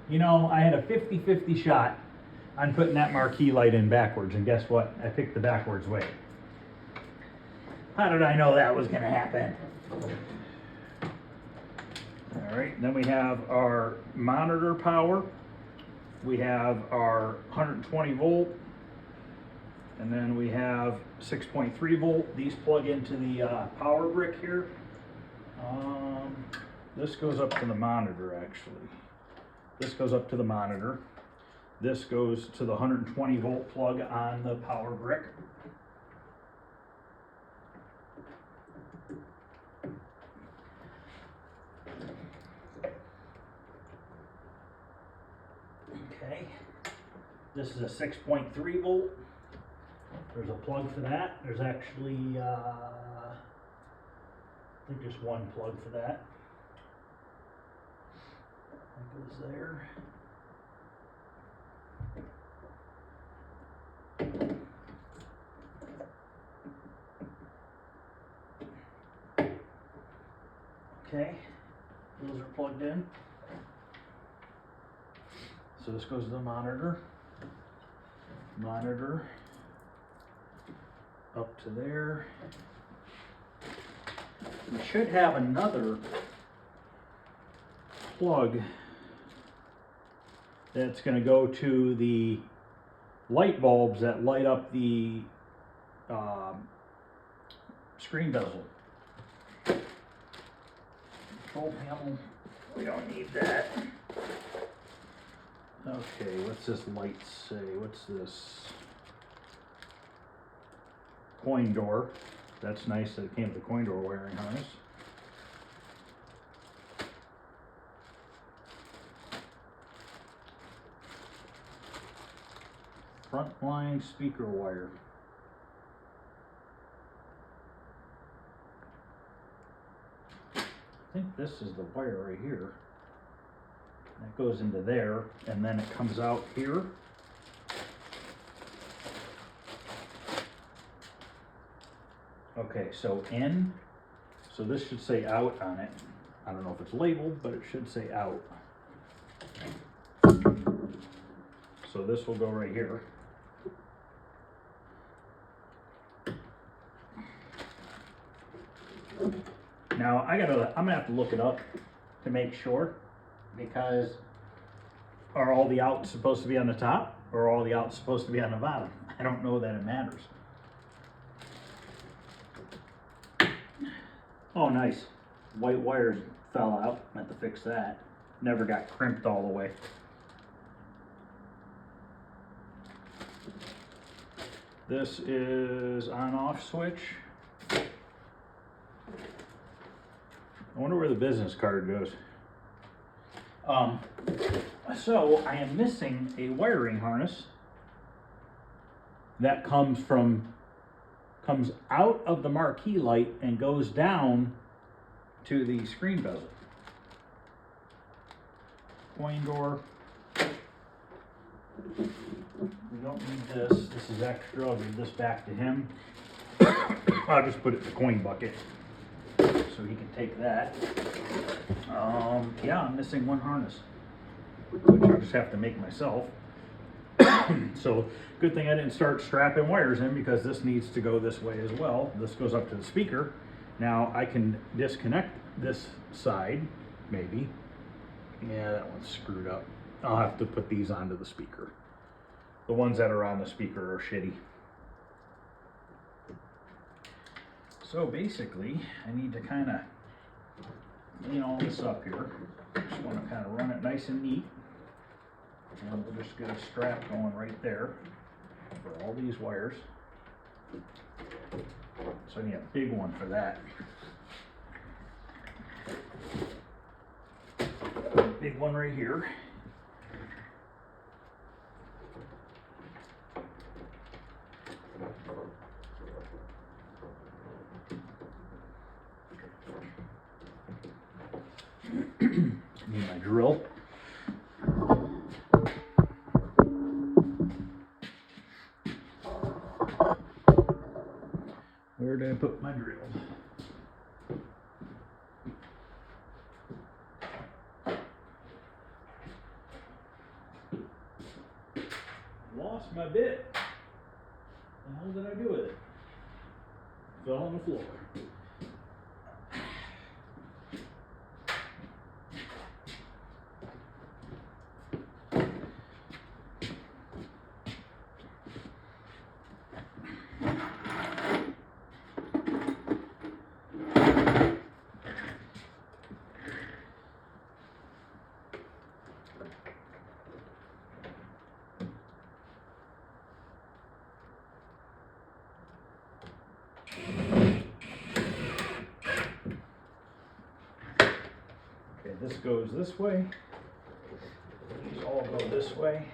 You know, I had a 50-50 shot on putting that marquee light in backwards, and guess what? I picked the backwards way. How did I know that was going to happen? All right, then we have our monitor power. We have our 120 volt, and then we have 6.3 volt. These plug into the power brick here. This goes up to the monitor, actually. This goes up to the monitor. This goes to the 120 volt plug on the power brick. Okay, this is a 6.3 volt. There's a plug for that. There's actually, I think just one plug for that. That goes there. Okay, those are plugged in. So this goes to the monitor. Monitor up to there. We should have another plug that's going to go to the light bulbs that light up the screen bezel. Control panel, we don't need that. Okay, what's this light say? What's this? Coin door. That's nice that it came with the coin door wiring harness. Frontline speaker wire. I think this is the wire right here. That goes into there, and then it comes out here. Okay, so in, so this should say out on it. I don't know if it's labeled, but it should say out. So this will go right here. Now I'm gonna have to look it up to make sure, because are all the outs supposed to be on the top, or are all the outs supposed to be on the bottom? I don't know that it matters. Oh, nice. White wires fell out. I had to fix that. Never got crimped all the way. This is on-off switch. I wonder where the business card goes. So I am missing a wiring harness that comes out of the marquee light and goes down to the screen bezel. Coin door. We don't need this. This is extra. I'll give this back to him. I'll just put it in the coin bucket so he can take that. Yeah, I'm missing one harness, which I'll just have to make myself. So good thing I didn't start strapping wires in, because this needs to go this way as well. This goes up to the speaker. Now I can disconnect this side, maybe. Yeah, that one's screwed up. I'll have to put these onto the speaker. The ones that are on the speaker are shitty. So basically, I need to kind of clean all this up here. Just want to kind of run it nice and neat. And we'll just get a strap going right there for all these wires. So I need a big one for that. Big one right here. Where did I put my drill? Lost my bit. What the hell did I do with it? Fell on the floor. This goes this way. These all go this way.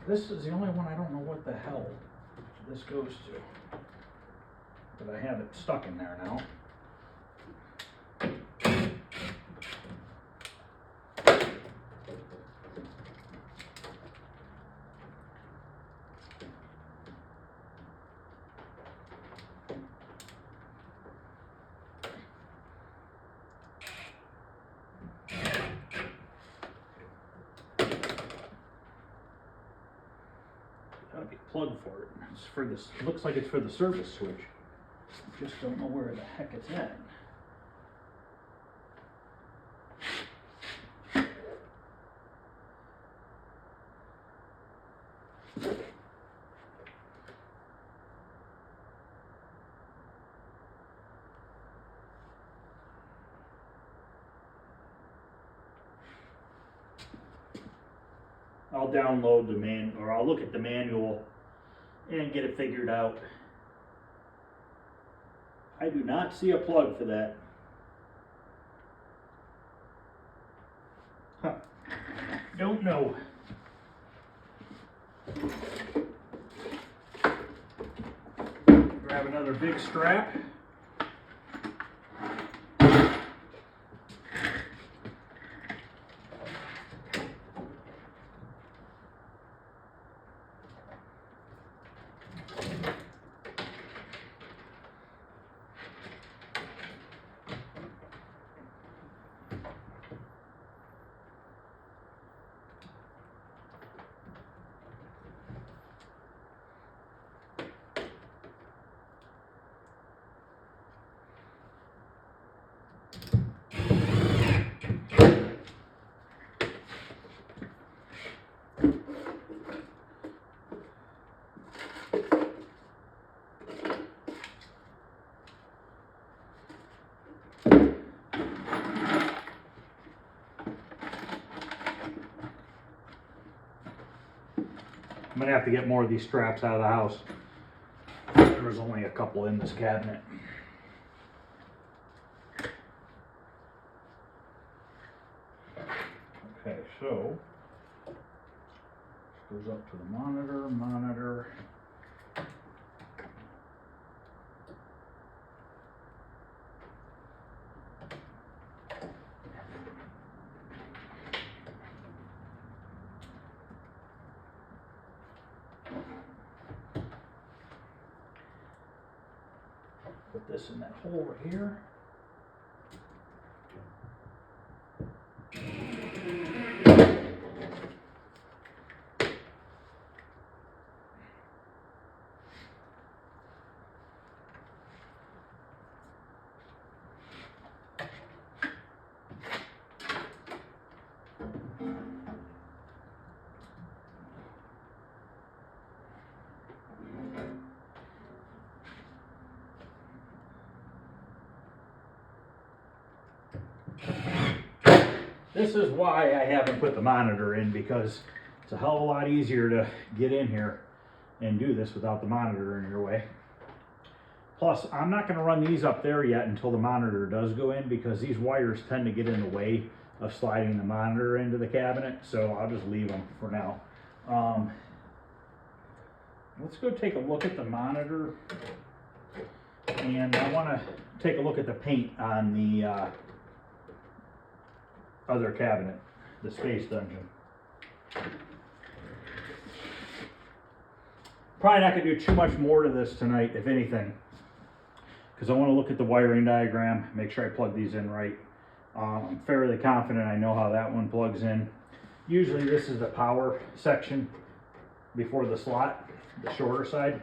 This is the only one I don't know what the hell this goes to. But I have it stuck in there now. Gotta be a plug for it. It's for this. Looks like it's for the service switch. Just don't know where the heck it's at. I'll download the or I'll look at the manual and get it figured out. I do not see a plug for that. Huh. Don't know. Grab another big strap. I'm gonna have to get more of these straps out of the house. There was only a couple in this cabinet. Okay, so this goes up to the monitor. Put this in that hole right here. This is why I haven't put the monitor in, because it's a hell of a lot easier to get in here and do this without the monitor in your way. Plus, I'm not going to run these up there yet until the monitor does go in, because these wires tend to get in the way of sliding the monitor into the cabinet, so I'll just leave them for now. Let's go take a look at the monitor, and I want to take a look at the paint on the other cabinet, the Space Dungeon. Probably not going to do too much more to this tonight, if anything. because I want to look at the wiring diagram, make sure I plug these in right. I'm fairly confident I know how that one plugs in. Usually this is the power section before the slot, the shorter side.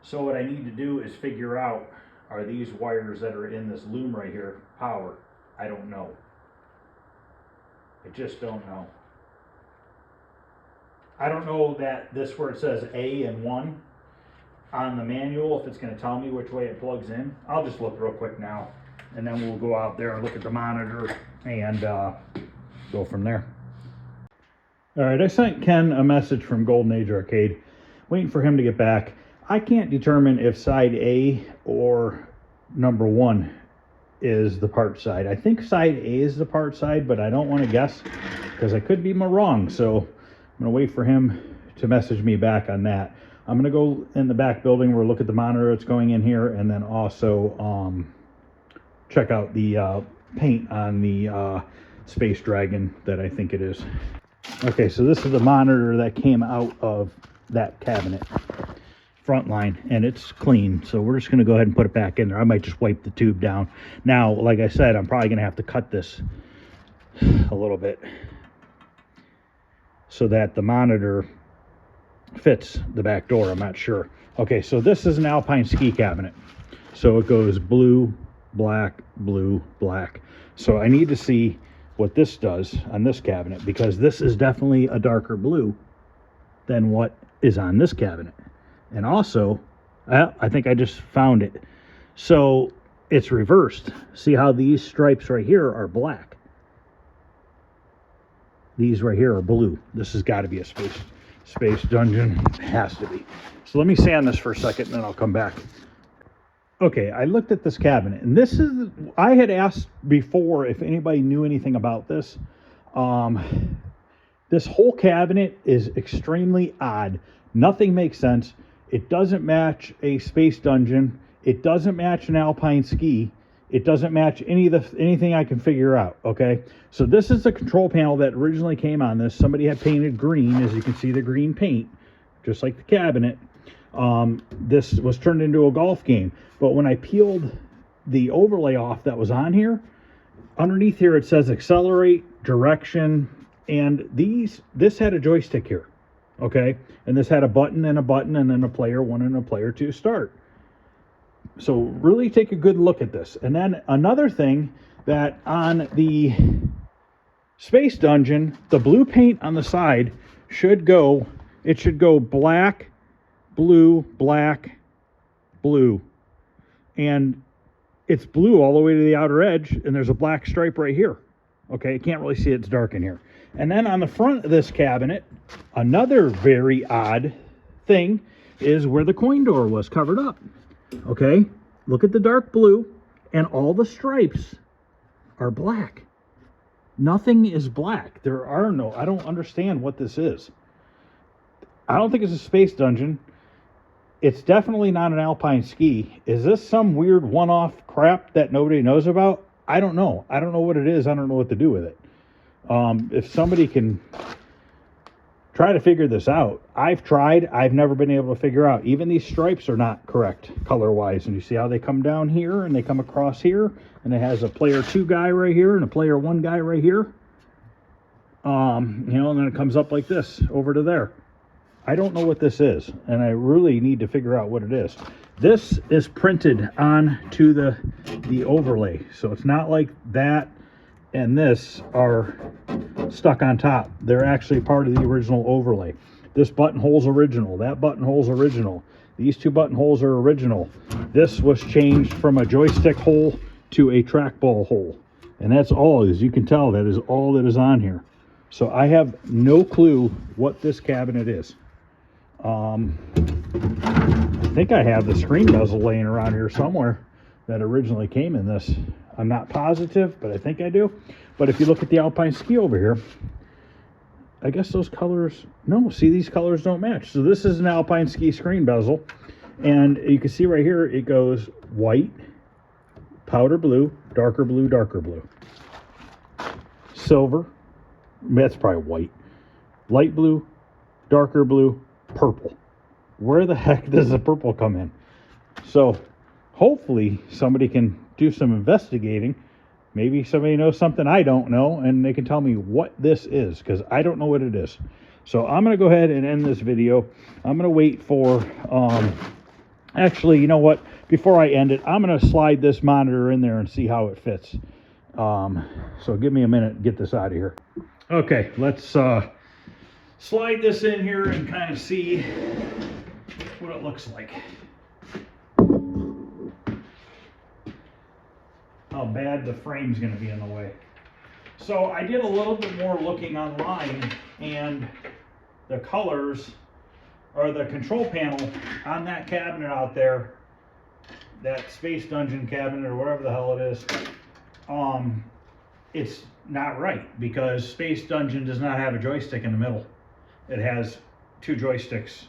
So what I need to do is figure out, are these wires that are in this loom right here power? I don't know. I just don't know. I don't know that this where it says A and 1 on the manual, if it's going to tell me which way it plugs in. I'll just look real quick now, and then we'll go out there and look at the monitor and go from there. All right, I sent Ken a message from Golden Age Arcade, waiting for him to get back. I can't determine if side A or number 1 is the part side. I think side A is the part side, but I don't want to guess because I could be wrong. So I'm going to wait for him to message me back on that. I'm going to go in the back building where look at the monitor that's going in here, and then also check out the paint on the Space Dragon that I think it is. Okay, so this is the monitor that came out of that cabinet, Frontline, and it's clean. So we're just going to go ahead and put it back in there. I might just wipe the tube down. Now, like I said, I'm probably going to have to cut this a little bit so that the monitor fits the back door. I'm not sure. Okay, so this is an Alpine ski cabinet. So it goes blue, black, blue, black. So I need to see what this does on this cabinet, because this is definitely a darker blue than what is on this cabinet. And also, I think I just found it. So it's reversed. See how these stripes right here are black? These right here are blue. This has got to be a space dungeon. It has to be. So let me sand this for a second, and then I'll come back. Okay, I looked at this cabinet, and this is, I had asked before if anybody knew anything about this. This whole cabinet is extremely odd. Nothing makes sense. It doesn't match a space dungeon. It doesn't match an alpine ski. It doesn't match anything I can figure out. Okay, so this is the control panel that originally came on this. Somebody had painted green, as you can see, the green paint, just like the cabinet. This was turned into a golf game, but when I peeled the overlay off that was on here, underneath here it says accelerate, direction, and this had a joystick here. Okay, and this had a button, and then a player 1 and a player 2 start. So really take a good look at this. And then another thing, that on the space dungeon, the blue paint on the side should go black, blue, black, blue. And it's blue all the way to the outer edge, and there's a black stripe right here. Okay, you can't really see it, it's dark in here. And then on the front of this cabinet, another very odd thing is where the coin door was covered up. Okay, look at the dark blue, and all the stripes are black. Nothing is black. There are no, I don't understand what this is. I don't think it's a space dungeon. It's definitely not an alpine ski. Is this some weird one-off crap that nobody knows about? I don't know. I don't know what it is. I don't know what to do with it. If somebody can try to figure this out. I've tried. I've never been able to figure out. Even these stripes are not correct color-wise. And you see how they come down here and they come across here. And it has a player 2 guy right here and a player 1 guy right here. And then it comes up like this over to there. I don't know what this is, and I really need to figure out what it is. This is printed onto the overlay, so it's not like that and this are stuck on top. They're actually part of the original overlay. This buttonhole's original. That buttonhole's original. These 2 buttonholes are original. This was changed from a joystick hole to a trackball hole, and that's all. As you can tell, that is all that is on here. So I have no clue what this cabinet is. I think I have the screen bezel laying around here somewhere that originally came in this. I'm not positive, but I think I do. But if you look at the Alpine Ski over here, I guess those colors, no, see, these colors don't match. So this is an Alpine Ski screen bezel, and you can see right here it goes white, powder blue, darker blue, silver, that's probably white, light blue, darker blue, purple. Where the heck does the purple come in? So hopefully somebody can do some investigating. Maybe somebody knows something I don't know, and they can tell me what this is, because I don't know what it is. So I'm going to go ahead and end this video. I'm going to wait for, actually, you know what? Before I end it, I'm going to slide this monitor in there and see how it fits. So give me a minute to get this out of here. Okay, let's slide this in here and kind of see what it looks like. How bad the frame's going to be in the way. So I did a little bit more looking online, and the colors, or the control panel on that cabinet out there, that Space Dungeon cabinet or whatever the hell it is, it's not right, because Space Dungeon does not have a joystick in the middle. It has 2 joysticks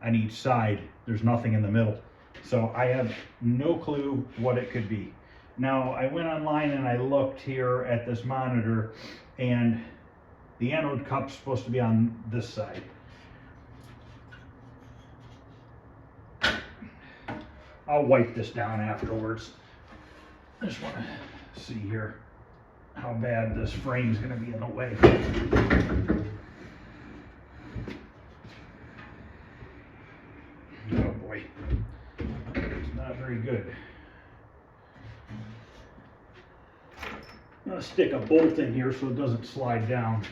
on each side. There's nothing in the middle. So I have no clue what it could be. Now, I went online and I looked here at this monitor, and the anode cup's supposed to be on this side. I'll wipe this down afterwards. I just want to see here how bad this frame's going to be in the way. Oh boy, it's not very good. I'm going to stick a bolt in here so it doesn't slide down.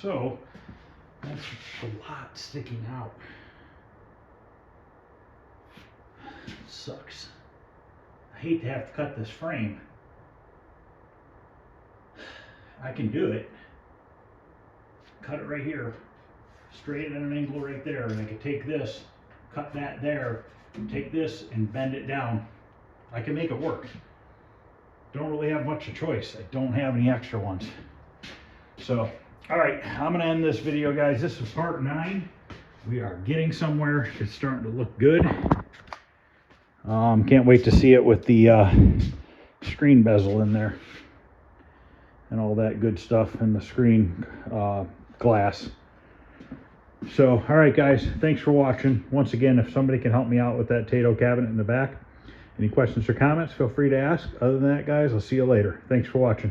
So that's a lot sticking out. Sucks. I hate to have to cut this frame. I can do it. Cut it right here, straight at an angle right there, and I can take this, cut that there, take this and bend it down. I can make it work. Don't really have much of a choice. I don't have any extra ones. So, all right, I'm gonna end this video, guys. This is part 9. We are getting somewhere. It's starting to look good. Can't wait to see it with the screen bezel in there and all that good stuff, and the screen glass. So, all right, guys, thanks for watching. Once again, if somebody can help me out with that Tato cabinet in the back, any questions or comments, feel free to ask. Other than that, guys, I'll see you later. Thanks for watching.